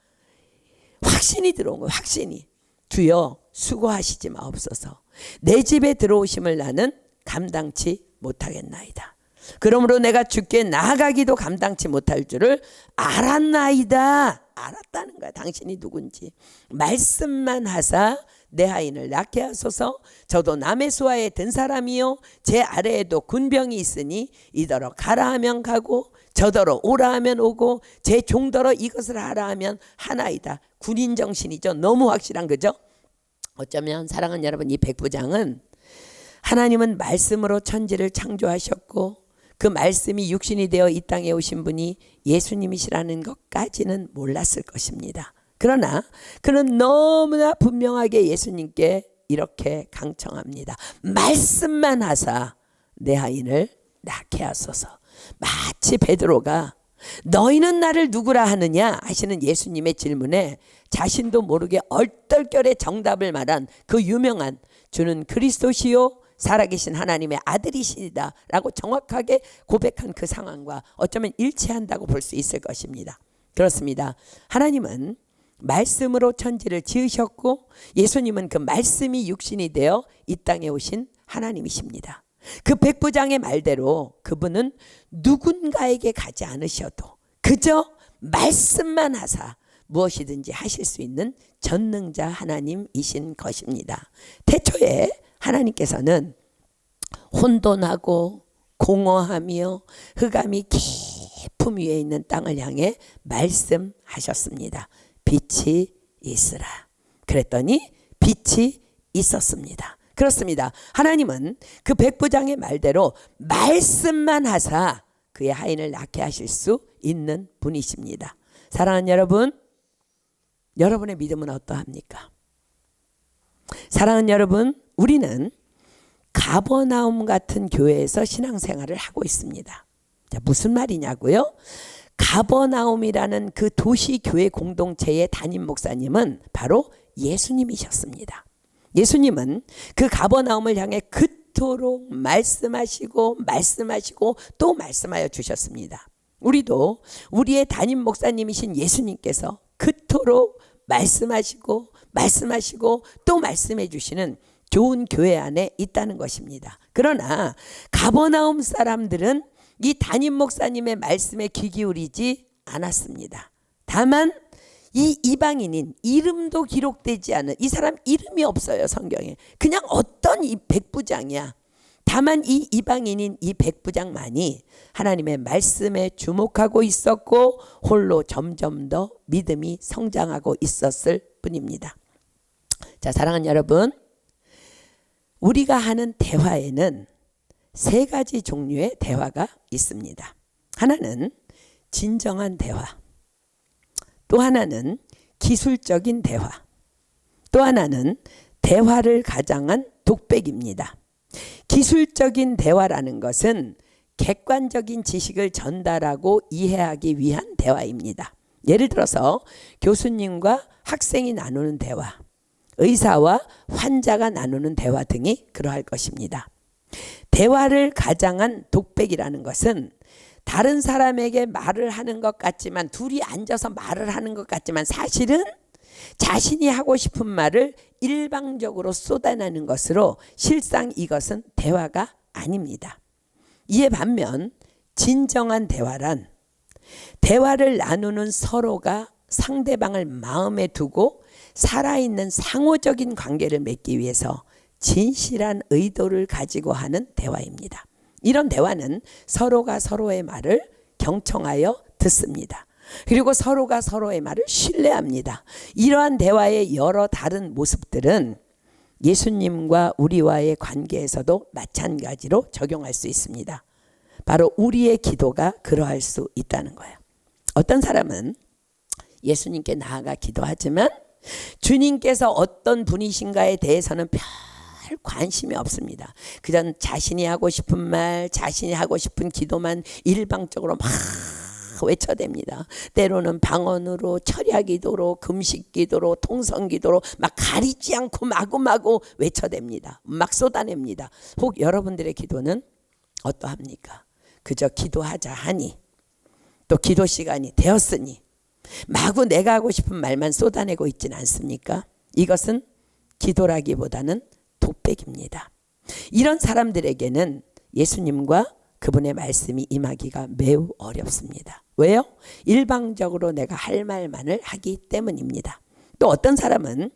확신이 들어온 거야. 확신이. 주여 수고하시지 마옵소서. 내 집에 들어오심을 나는 감당치 못하겠나이다. 그러므로 내가 주께 나아가기도 감당치 못할 줄을 알았나이다. 알았다는 거야. 당신이 누군지. 말씀만 하사 내 하인을 낫게 하소서. 저도 남의 수하에 든 사람이요 제 아래에도 군병이 있으니 이더러 가라 하면 가고 저더러 오라 하면 오고 제 종더러 이것을 하라 하면 하나이다. 군인 정신이죠. 너무 확실한 거죠. 어쩌면 사랑하는 여러분, 이 백부장은 하나님은 말씀으로 천지를 창조하셨고 그 말씀이 육신이 되어 이 땅에 오신 분이 예수님이시라는 것까지는 몰랐을 것입니다. 그러나 그는 너무나 분명하게 예수님께 이렇게 강청합니다. 말씀만 하사 내 하인을 낫게 하소서. 마치 베드로가 너희는 나를 누구라 하느냐 하시는 예수님의 질문에 자신도 모르게 얼떨결에 정답을 말한 그 유명한 주는 그리스도시요 살아계신 하나님의 아들이시다 라고 정확하게 고백한 그 상황과 어쩌면 일치한다고 볼 수 있을 것입니다. 그렇습니다. 하나님은 말씀으로 천지를 지으셨고 예수님은 그 말씀이 육신이 되어 이 땅에 오신 하나님이십니다. 그 백부장의 말대로 그분은 누군가에게 가지 않으셔도 그저 말씀만 하사 무엇이든지 하실 수 있는 전능자 하나님이신 것입니다. 태초에 하나님께서는 혼돈하고 공허하며 흑암이 깊음 위에 있는 땅을 향해 말씀하셨습니다. 빛이 있으라. 그랬더니 빛이 있었습니다. 그렇습니다. 하나님은 그 백부장의 말대로 말씀만 하사 그의 하인을 낫게 하실 수 있는 분이십니다. 사랑하는 여러분, 여러분의 믿음은 어떠합니까? 사랑하는 여러분, 우리는 가버나움 같은 교회에서 신앙생활을 하고 있습니다. 자, 무슨 말이냐고요? 가버나움이라는 그 도시 교회 공동체의 담임 목사님은 바로 예수님이셨습니다. 예수님은 그 가버나움을 향해 그토록 말씀하시고 또 말씀하여 주셨습니다. 우리도 우리의 담임 목사님이신 예수님께서 그토록 말씀하시고 또 말씀해 주시는 좋은 교회 안에 있다는 것입니다. 그러나 가버나움 사람들은 이 담임 목사님의 말씀에 귀 기울이지 않았습니다. 다만 이 이방인인 이름도 기록되지 않은 이 사람 이름이 없어요 성경에. 그냥 어떤 이 백부장이야. 다만 이 이방인인 이 백부장만이 하나님의 말씀에 주목하고 있었고 홀로 점점 더 믿음이 성장하고 있었을 뿐입니다. 자, 사랑하는 여러분, 우리가 하는 대화에는 세 가지 종류의 대화가 있습니다. 하나는 진정한 대화, 또 하나는 기술적인 대화, 또 하나는 대화를 가장한 독백입니다. 기술적인 대화라는 것은 객관적인 지식을 전달하고 이해하기 위한 대화입니다. 예를 들어서 교수님과 학생이 나누는 대화, 의사와 환자가 나누는 대화 등이 그러할 것입니다. 대화를 가장한 독백이라는 것은 다른 사람에게 말을 하는 것 같지만, 둘이 앉아서 말을 하는 것 같지만 사실은 자신이 하고 싶은 말을 일방적으로 쏟아내는 것으로 실상 이것은 대화가 아닙니다. 이에 반면 진정한 대화란 대화를 나누는 서로가 상대방을 마음에 두고 살아있는 상호적인 관계를 맺기 위해서 진실한 의도를 가지고 하는 대화입니다. 이런 대화는 서로가 서로의 말을 경청하여 듣습니다. 그리고 서로가 서로의 말을 신뢰합니다. 이러한 대화의 여러 다른 모습들은 예수님과 우리와의 관계에서도 마찬가지로 적용할 수 있습니다. 바로 우리의 기도가 그러할 수 있다는 거예요. 어떤 사람은 예수님께 나아가 기도하지만 주님께서 어떤 분이신가에 대해서는 별 관심이 없습니다. 그냥 자신이 하고 싶은 말, 자신이 하고 싶은 기도만 일방적으로 막 외쳐댑니다. 때로는 방언으로, 철야기도로, 금식기도로, 통성기도로 막 가리지 않고 마구마구 외쳐댑니다. 막 쏟아냅니다. 혹 여러분들의 기도는 어떠합니까? 그저 기도하자 하니, 또 기도 시간이 되었으니 마구 내가 하고 싶은 말만 쏟아내고 있지는 않습니까? 이것은 기도라기보다는 독백입니다. 이런 사람들에게는 예수님과 그분의 말씀이 임하기가 매우 어렵습니다. 왜요? 일방적으로 내가 할 말만을 하기 때문입니다. 또 어떤 사람은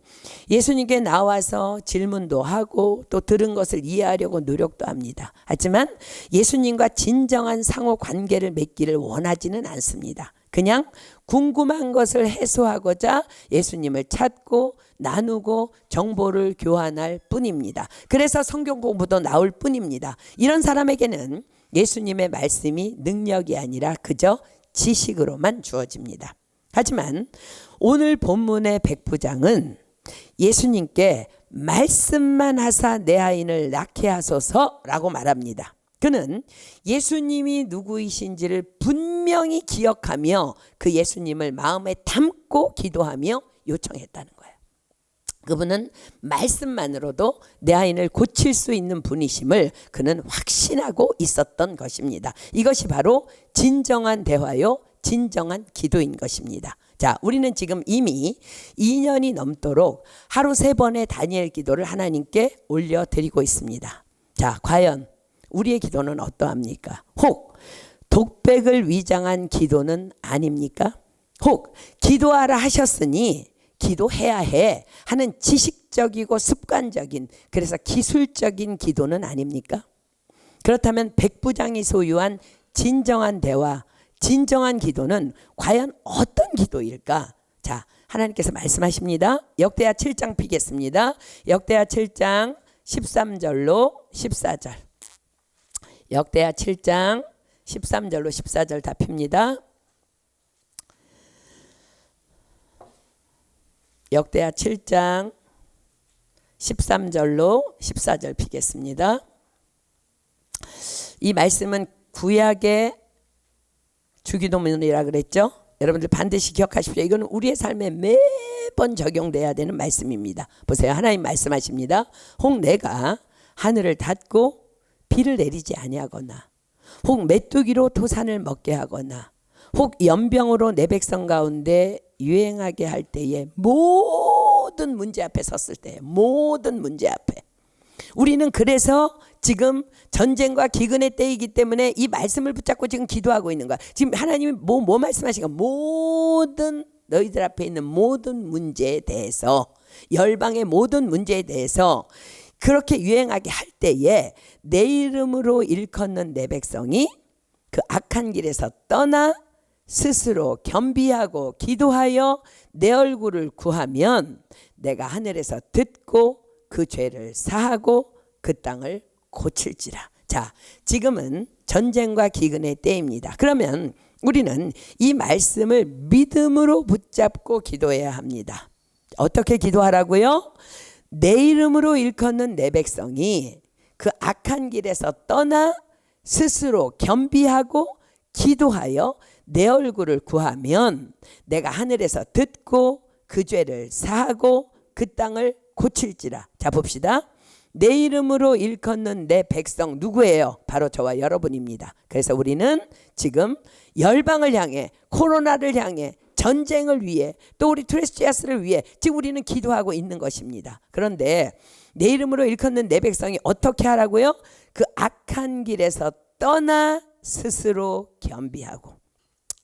예수님께 나와서 질문도 하고 또 들은 것을 이해하려고 노력도 합니다. 하지만 예수님과 진정한 상호 관계를 맺기를 원하지는 않습니다. 그냥 궁금한 것을 해소하고자 예수님을 찾고 나누고 정보를 교환할 뿐입니다. 그래서 성경 공부도 나올 뿐입니다. 이런 사람에게는 예수님의 말씀이 능력이 아니라 그저 지식으로만 주어집니다. 하지만 오늘 본문의 백부장은 예수님께 말씀만 하사 내 아이를 낳게 하소서라고 말합니다. 그는 예수님이 누구이신지를 분명히 기억하며 그 예수님을 마음에 담고 기도하며 요청했다는 거예요. 그분은 말씀만으로도 내 아이를 고칠 수 있는 분이심을 그는 확신하고 있었던 것입니다. 이것이 바로 진정한 대화요, 진정한 기도인 것입니다. 자, 우리는 지금 이미 2년이 넘도록 하루 3번의 다니엘 기도를 하나님께 올려드리고 있습니다. 자, 과연 우리의 기도는 어떠합니까? 혹 독백을 위장한 기도는 아닙니까? 혹 기도하라 하셨으니 기도해야 해 하는 지식적이고 습관적인, 그래서 기술적인 기도는 아닙니까? 그렇다면 백부장이 소유한 진정한 대화, 진정한 기도는 과연 어떤 기도일까? 자, 하나님께서 말씀하십니다. 역대하 7장 피겠습니다. 역대하 7장 13절로 14절. 역대하 7장 13절로 14절 다 핍니다. 역대하 7장 13절로 14절 피겠습니다. 이 말씀은 구약의 주기도문이라 그랬죠. 여러분들 반드시 기억하십시오. 이거는 우리의 삶에 매번 적용돼야 되는 말씀입니다. 보세요. 하나님 말씀하십니다. 혹 내가 하늘을 닫고 비를 내리지 아니하거나, 혹 메뚜기로 토산을 먹게 하거나, 혹 연병으로 내 백성 가운데 유행하게 할 때에, 모든 문제 앞에 섰을 때, 모든 문제 앞에 우리는 그래서 지금 전쟁과 기근의 때이기 때문에 이 말씀을 붙잡고 지금 기도하고 있는 거야. 지금 하나님이 뭐 말씀하시는가? 모든 너희들 앞에 있는 모든 문제에 대해서, 열방의 모든 문제에 대해서 그렇게 유행하게 할 때에 내 이름으로 일컫는 내 백성이 그 악한 길에서 떠나 스스로 겸비하고 기도하여 내 얼굴을 구하면 내가 하늘에서 듣고 그 죄를 사하고 그 땅을 고칠지라. 자, 지금은 전쟁과 기근의 때입니다. 그러면 우리는 이 말씀을 믿음으로 붙잡고 기도해야 합니다. 어떻게 기도하라고요? 내 이름으로 일컫는 내 백성이 그 악한 길에서 떠나 스스로 겸비하고 기도하여 내 얼굴을 구하면 내가 하늘에서 듣고 그 죄를 사하고 그 땅을 고칠지라. 자, 봅시다. 내 이름으로 일컫는 내 백성 누구예요? 바로 저와 여러분입니다. 그래서 우리는 지금 열방을 향해, 코로나를 향해, 전쟁을 위해, 또 우리 트레스지아스를 위해 지금 우리는 기도하고 있는 것입니다. 그런데 내 이름으로 일컫는 내 백성이 어떻게 하라고요? 그 악한 길에서 떠나 스스로 겸비하고.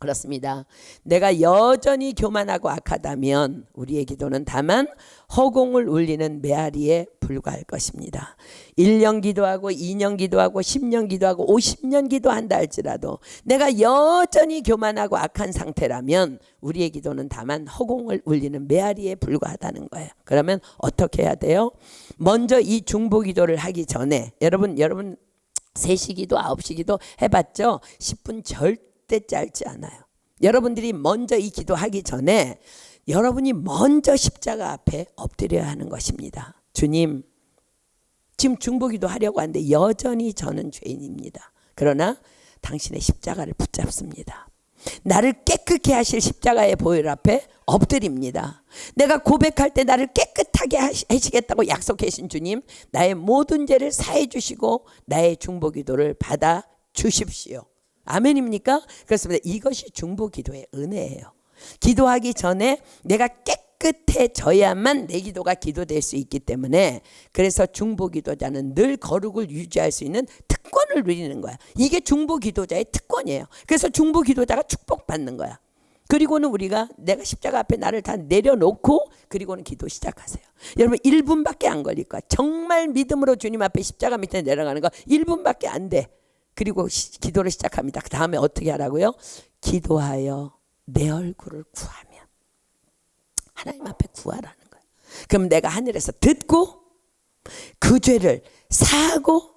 그렇습니다. 내가 여전히 교만하고 악하다면 우리의 기도는 다만 허공을 울리는 메아리에 불과할 것입니다. 1년 기도하고 2년 기도하고 10년 기도하고 50년 기도한다 할지라도 내가 여전히 교만하고 악한 상태라면 우리의 기도는 다만 허공을 울리는 메아리에 불과하다는 거예요. 그러면 어떻게 해야 돼요? 먼저 이 중보 기도를 하기 전에 여러분 3시 기도 9시 기도 해봤죠? 10분 절대 짧지 않아요. 여러분들이 먼저 이 기도하기 전에 여러분이 먼저 십자가 앞에 엎드려야 하는 것입니다. 주님, 지금 중보기도 하려고 하는데 여전히 저는 죄인입니다. 그러나 당신의 십자가를 붙잡습니다. 나를 깨끗게 하실 십자가의 보혈 앞에 엎드립니다. 내가 고백할 때 나를 깨끗하게 하시겠다고 약속하신 주님, 나의 모든 죄를 사해 주시고 나의 중보기도를 받아 주십시오. 아멘입니까? 그렇습니다. 이것이 중보기도의 은혜예요. 기도하기 전에 내가 깨끗해져야만 내 기도가 기도될 수 있기 때문에, 그래서 중보기도자는 늘 거룩을 유지할 수 있는 특권을 누리는 거야. 이게 중보기도자의 특권이에요. 그래서 중보기도자가 축복받는 거야. 그리고는 우리가 내가 십자가 앞에 나를 다 내려놓고 그리고는 기도 시작하세요. 여러분 1분밖에 안 걸릴 거야. 정말 믿음으로 주님 앞에 십자가 밑에 내려가는 거 1분밖에 안 돼. 그리고 기도를 시작합니다. 그 다음에 어떻게 하라고요? 기도하여 내 얼굴을 구하면, 하나님 앞에 구하라는 거예요. 그럼 내가 하늘에서 듣고 그 죄를 사하고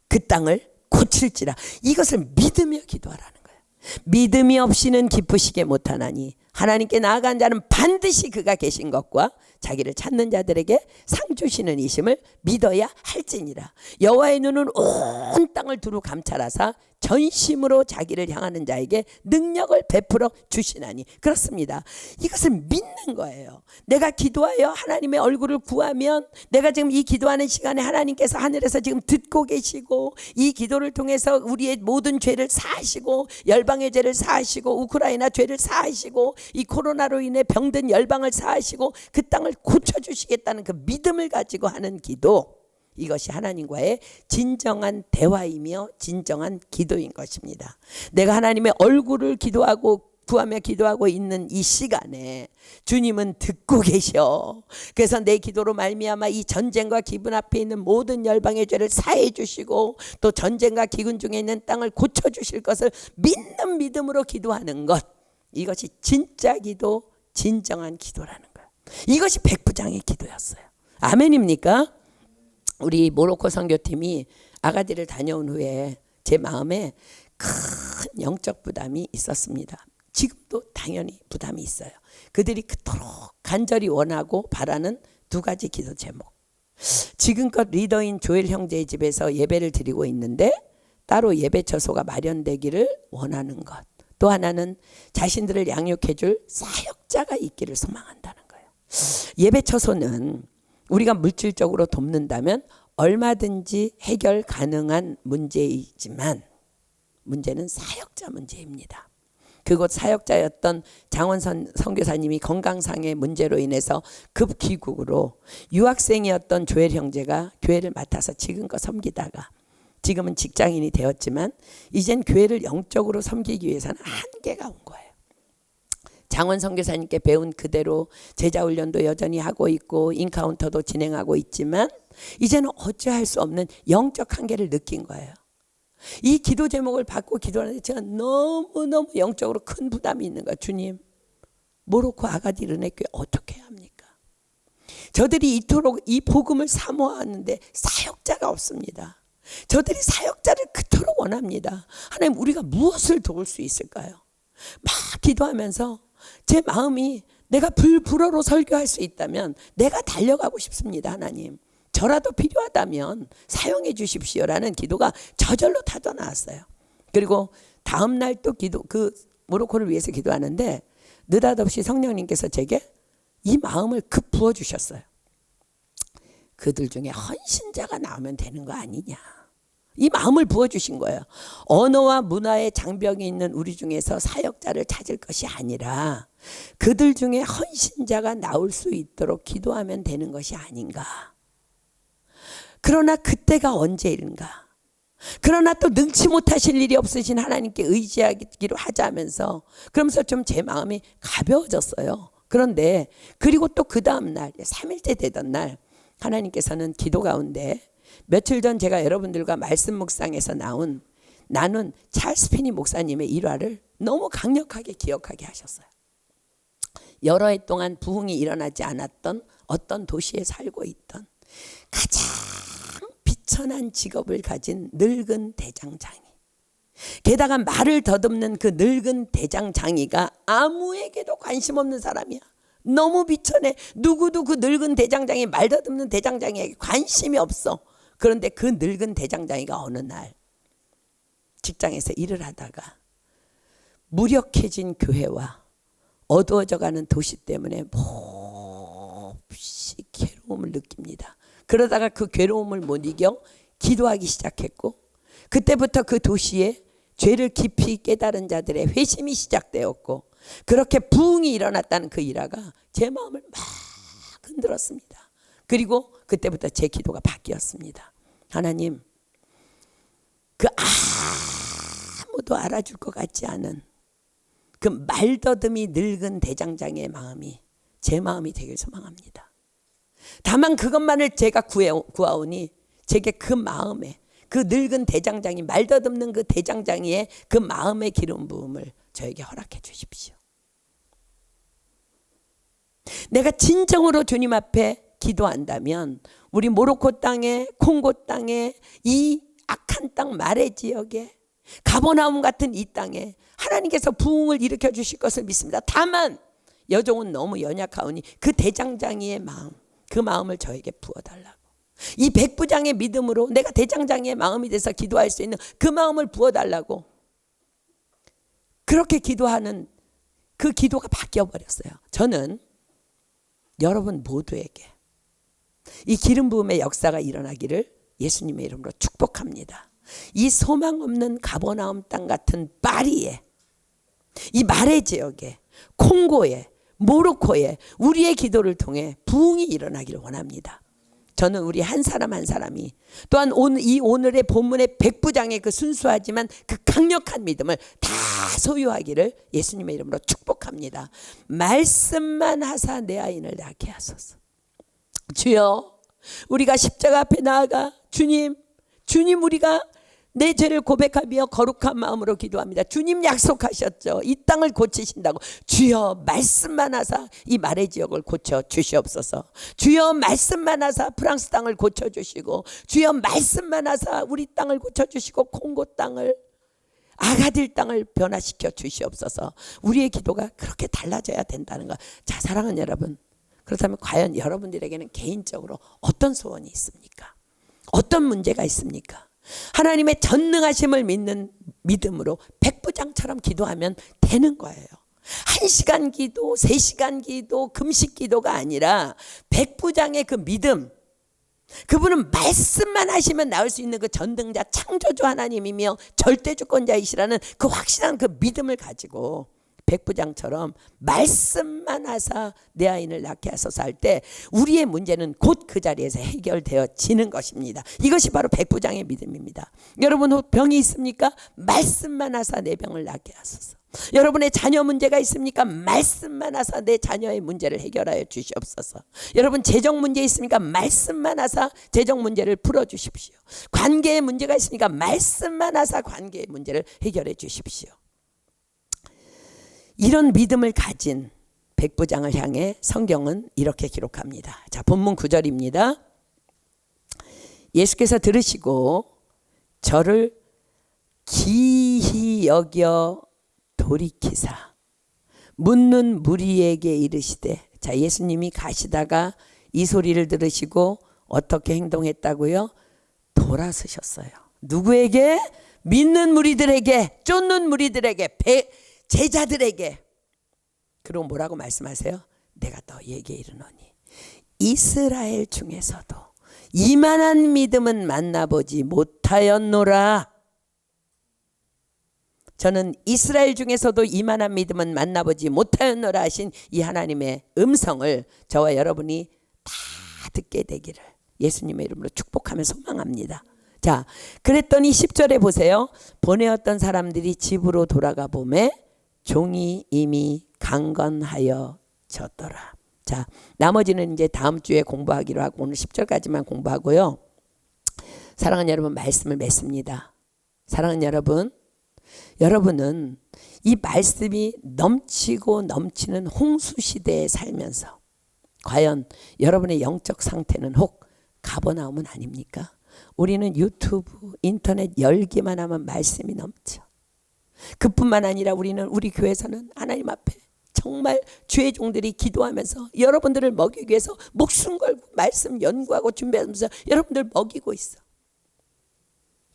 그 땅을 고칠지라. 이것을 믿으며 기도하라는 거예요. 믿음이 없이는 기쁘시게 못하나니 하나님께 나아간 자는 반드시 그가 계신 것과 자기를 찾는 자들에게 상 주시는 이심을 믿어야 할지니라. 여호와의 눈은 온 땅을 두루 감찰하사 전심으로 자기를 향하는 자에게 능력을 베풀어 주시나니. 그렇습니다. 이것을 믿는 거예요. 내가 기도하여 하나님의 얼굴을 구하면, 내가 지금 이 기도하는 시간에 하나님께서 하늘에서 지금 듣고 계시고 이 기도를 통해서 우리의 모든 죄를 사하시고 열방의 죄를 사하시고 우크라이나 죄를 사하시고 이 코로나로 인해 병든 열방을 사하시고 그 땅을 고쳐주시겠다는 그 믿음을 가지고 하는 기도, 이것이 하나님과의 진정한 대화이며 진정한 기도인 것입니다. 내가 하나님의 얼굴을 구하며 기도하고 있는 이 시간에 주님은 듣고 계셔. 그래서 내 기도로 말미암아 이 전쟁과 기근 앞에 있는 모든 열방의 죄를 사해 주시고 또 전쟁과 기근 중에 있는 땅을 고쳐주실 것을 믿는 믿음으로 기도하는 것, 이것이 진짜 기도, 진정한 기도라는 거예요. 이것이 백부장의 기도였어요. 아멘입니까? 우리 모로코 선교팀이 아가디를 다녀온 후에 제 마음에 큰 영적 부담이 있었습니다. 지금도 당연히 부담이 있어요. 그들이 그토록 간절히 원하고 바라는 두 가지 기도 제목. 지금껏 리더인 조엘 형제의 집에서 예배를 드리고 있는데 따로 예배 처소가 마련되기를 원하는 것. 또 하나는 자신들을 양육해 줄 사역자가 있기를 소망한다는 거예요. 예배 처소는 우리가 물질적으로 돕는다면 얼마든지 해결 가능한 문제이지만 문제는 사역자 문제입니다. 그곳 사역자였던 장원선 선교사님이 건강상의 문제로 인해서 급귀국으로 유학생이었던 조엘 형제가 교회를 맡아서 지금껏 섬기다가 지금은 직장인이 되었지만 이젠 교회를 영적으로 섬기기 위해서는 한계가 온 거예요. 장원 선교사님께 배운 그대로 제자훈련도 여전히 하고 있고 인카운터도 진행하고 있지만 이제는 어찌할 수 없는 영적 한계를 느낀 거예요. 이 기도 제목을 받고 기도하는데 제가 너무너무 영적으로 큰 부담이 있는 거예요. 주님, 모로코 아가디 르네교회 어떻게 해야 합니까? 저들이 이토록 이 복음을 사모하는데 사역자가 없습니다. 저들이 사역자를 그토록 원합니다. 하나님, 우리가 무엇을 도울 수 있을까요? 막 기도하면서 제 마음이 내가 불어로 설교할 수 있다면 내가 달려가고 싶습니다. 하나님, 저라도 필요하다면 사용해 주십시오라는 기도가 저절로 타져 나왔어요. 그리고 다음 날 또 모로코를 위해서 기도하는데 느닷없이 성령님께서 제게 이 마음을 급 부어주셨어요. 그들 중에 헌신자가 나오면 되는 거 아니냐. 이 마음을 부어주신 거예요. 언어와 문화의 장벽이 있는 우리 중에서 사역자를 찾을 것이 아니라 그들 중에 헌신자가 나올 수 있도록 기도하면 되는 것이 아닌가. 그러나 그때가 언제인가. 그러나 또 능치 못하실 일이 없으신 하나님께 의지하기로 하자면서 그러면서 좀 제 마음이 가벼워졌어요. 그런데 그리고 또 그 다음 날 3일째 되던 날 하나님께서는 기도 가운데 며칠 전 제가 여러분들과 말씀 묵상에서 나온 나눈 찰스 피니 목사님의 일화를 너무 강력하게 기억하게 하셨어요. 여러 해 동안 부흥이 일어나지 않았던 어떤 도시에 살고 있던 가장 비천한 직업을 가진 늙은 대장장이, 게다가 말을 더듬는 그 늙은 대장장이가 아무에게도 관심 없는 사람이야. 너무 비천해. 누구도 그 늙은 대장장이, 말 더듬는 대장장이에게 관심이 없어. 그런데 그 늙은 대장장이가 어느 날 직장에서 일을 하다가 무력해진 교회와 어두워져가는 도시 때문에 몹시 괴로움을 느낍니다. 그러다가 그 괴로움을 못 이겨 기도하기 시작했고 그때부터 그 도시에 죄를 깊이 깨달은 자들의 회심이 시작되었고 그렇게 부흥이 일어났다는 그 일화가 제 마음을 막 흔들었습니다. 그리고 그때부터 제 기도가 바뀌었습니다. 하나님, 그 아무도 알아줄 것 같지 않은 그 말더듬이 늙은 대장장의 마음이 제 마음이 되길 소망합니다. 다만 그것만을 제가 구하오니 제게 그 마음에 그 늙은 대장장이, 말더듬는 그 대장장이의 그 마음의 기름 부음을 저에게 허락해 주십시오. 내가 진정으로 주님 앞에 기도한다면 우리 모로코 땅에, 콩고 땅에, 이 악한 땅 마레 지역에, 가버나움 같은 이 땅에 하나님께서 부흥을 일으켜 주실 것을 믿습니다. 다만 여종은 너무 연약하오니 그 대장장이의 마음, 그 마음을 저에게 부어달라고, 이 백부장의 믿음으로 내가 대장장이의 마음이 돼서 기도할 수 있는 그 마음을 부어달라고, 그렇게 기도하는 그 기도가 바뀌어버렸어요. 저는 여러분 모두에게 이 기름 부음의 역사가 일어나기를 예수님의 이름으로 축복합니다. 이 소망 없는 가버나움 땅 같은 파리에, 이 마레 지역에, 콩고에, 모로코에 우리의 기도를 통해 부흥이 일어나기를 원합니다. 저는 우리 한 사람 한 사람이 또한 오늘의 본문의 백부장의 그 순수하지만 그 강력한 믿음을 다 소유하기를 예수님의 이름으로 축복합니다. 말씀만 하사 내 아이를 낳게 하소서. 주여, 우리가 십자가 앞에 나아가 주님 우리가 내 죄를 고백하며 거룩한 마음으로 기도합니다. 주님 약속하셨죠. 이 땅을 고치신다고. 주여, 말씀만 하사 이 마레 지역을 고쳐 주시옵소서. 주여, 말씀만 하사 프랑스 땅을 고쳐 주시고, 주여, 말씀만 하사 우리 땅을 고쳐 주시고, 콩고 땅을, 아가딜 땅을 변화시켜 주시옵소서. 우리의 기도가 그렇게 달라져야 된다는 것. 자, 사랑하는 여러분, 그렇다면 과연 여러분들에게는 개인적으로 어떤 소원이 있습니까? 어떤 문제가 있습니까? 하나님의 전능하심을 믿는 믿음으로 백부장처럼 기도하면 되는 거예요. 1시간 기도, 3시간 기도, 금식 기도가 아니라 백부장의 그 믿음, 그분은 말씀만 하시면 나올 수 있는 그 전능자 창조주 하나님이며 절대주권자이시라는 그 확실한 그 믿음을 가지고 백부장처럼 말씀만 하사 내 아이를 낳게 하소서 할 때 우리의 문제는 곧 그 자리에서 해결되어지는 것입니다. 이것이 바로 백부장의 믿음입니다. 여러분, 병이 있습니까? 말씀만 하사 내 병을 낫게 하소서. 여러분의 자녀 문제가 있습니까? 말씀만 하사 내 자녀의 문제를 해결하여 주시옵소서. 여러분 재정 문제 있습니까? 말씀만 하사 재정 문제를 풀어주십시오. 관계의 문제가 있으니까 말씀만 하사 관계의 문제를 해결해 주십시오. 이런 믿음을 가진 백부장을 향해 성경은 이렇게 기록합니다. 자, 본문 9절입니다. 예수께서 들으시고 저를 기히 여겨 돌이키사 묻는 무리에게 이르시되, 자, 예수님이 가시다가 이 소리를 들으시고 어떻게 행동했다고요? 돌아서셨어요. 누구에게? 믿는 무리들에게, 쫓는 무리들에게, 제자들에게. 그리고 뭐라고 말씀하세요? 내가 너희에게 이르노니 이스라엘 중에서도 이만한 믿음은 만나보지 못하였노라. 저는 이스라엘 중에서도 이만한 믿음은 만나보지 못하였노라 하신 이 하나님의 음성을 저와 여러분이 다 듣게 되기를 예수님의 이름으로 축복하며 소망합니다. 자, 그랬더니 10절에 보세요. 보내었던 사람들이 집으로 돌아가 보매 종이 이미 강건하여 졌더라. 자, 나머지는 이제 다음 주에 공부하기로 하고 오늘 10절까지만 공부하고요. 사랑하는 여러분, 말씀을 맺습니다. 사랑하는 여러분, 여러분은 이 말씀이 넘치고 넘치는 홍수 시대에 살면서 과연 여러분의 영적 상태는 혹 가버나움은 아닙니까? 우리는 유튜브, 인터넷 열기만 하면 말씀이 넘쳐. 그뿐만 아니라 우리는 우리 교회에서는 하나님 앞에 정말 주의 종들이 기도하면서 여러분들을 먹이기 위해서 목숨 걸고 말씀 연구하고 준비하면서 여러분들 먹이고 있어.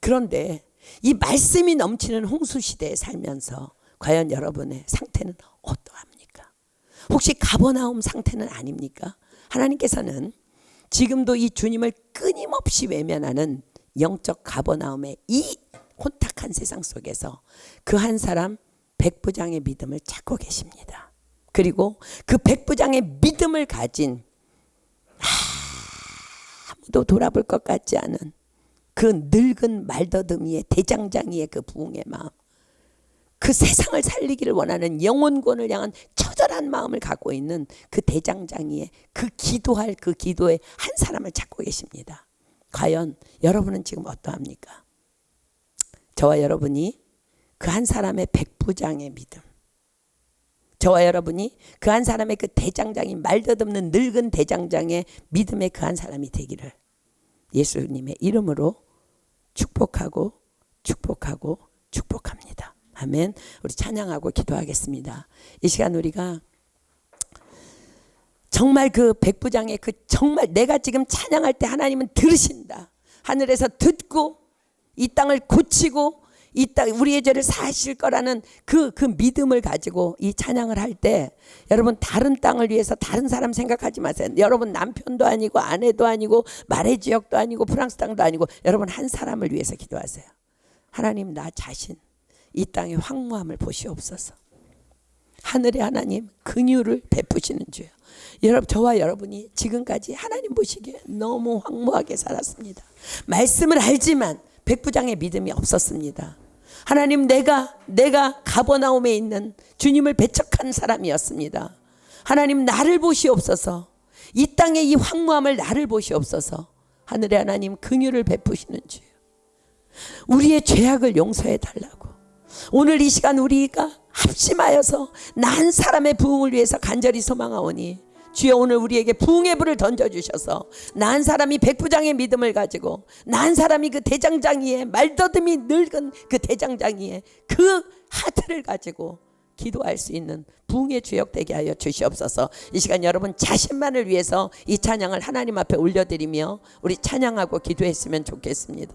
그런데 이 말씀이 넘치는 홍수 시대에 살면서 과연 여러분의 상태는 어떠합니까? 혹시 가버나움 상태는 아닙니까? 하나님께서는 지금도 이 주님을 끊임없이 외면하는 영적 가버나움의 이 혼탁한 세상 속에서 그 한 사람 백부장의 믿음을 찾고 계십니다. 그리고 그 백부장의 믿음을 가진 아무도 돌아볼 것 같지 않은 그 늙은 말더듬이의 대장장이의 그 부흥의 마음, 그 세상을 살리기를 원하는 영혼권을 향한 처절한 마음을 갖고 있는 그 대장장이의 그 기도할 그 기도의 한 사람을 찾고 계십니다. 과연 여러분은 지금 어떠합니까? 저와 여러분이 그 한 사람의 백부장의 믿음, 저와 여러분이 그 한 사람의 그 대장장이 말더듬는 늙은 대장장의 믿음의 그 한 사람이 되기를 예수님의 이름으로 축복하고 축복하고 축복합니다. 아멘. 우리 찬양하고 기도하겠습니다. 이 시간 우리가 정말 그 백부장의 그 정말 내가 지금 찬양할 때 하나님은 들으신다. 하늘에서 듣고 이 땅을 고치고 이 땅 우리의 죄를 사하실 거라는 그 믿음을 가지고 이 찬양을 할 때 여러분 다른 땅을 위해서 다른 사람 생각하지 마세요. 여러분 남편도 아니고 아내도 아니고 말의 지역도 아니고 프랑스 땅도 아니고 여러분 한 사람을 위해서 기도하세요. 하나님, 나 자신 이 땅의 황무함을 보시옵소서. 하늘의 하나님 긍휼을 베푸시는 주여. 여러분, 저와 여러분이 지금까지 하나님 보시기에 너무 황무하게 살았습니다. 말씀을 알지만 백부장의 믿음이 없었습니다. 하나님, 내가 가버나움에 있는 주님을 배척한 사람이었습니다. 하나님, 나를 보시옵소서. 이 땅의 이 황무함을 나를 보시옵소서. 하늘의 하나님 긍휼을 베푸시는 주여. 우리의 죄악을 용서해 달라고. 오늘 이 시간 우리가 합심하여서 난 사람의 부흥을 위해서 간절히 소망하오니 주여, 오늘 우리에게 부흥의 불을 던져주셔서 난 사람이 백부장의 믿음을 가지고 난 사람이 그 대장장이의 말더듬이 늙은 그 대장장이의 그 하트를 가지고 기도할 수 있는 부흥의 주역 되게 하여 주시옵소서. 이 시간 여러분 자신만을 위해서 이 찬양을 하나님 앞에 올려드리며 우리 찬양하고 기도했으면 좋겠습니다.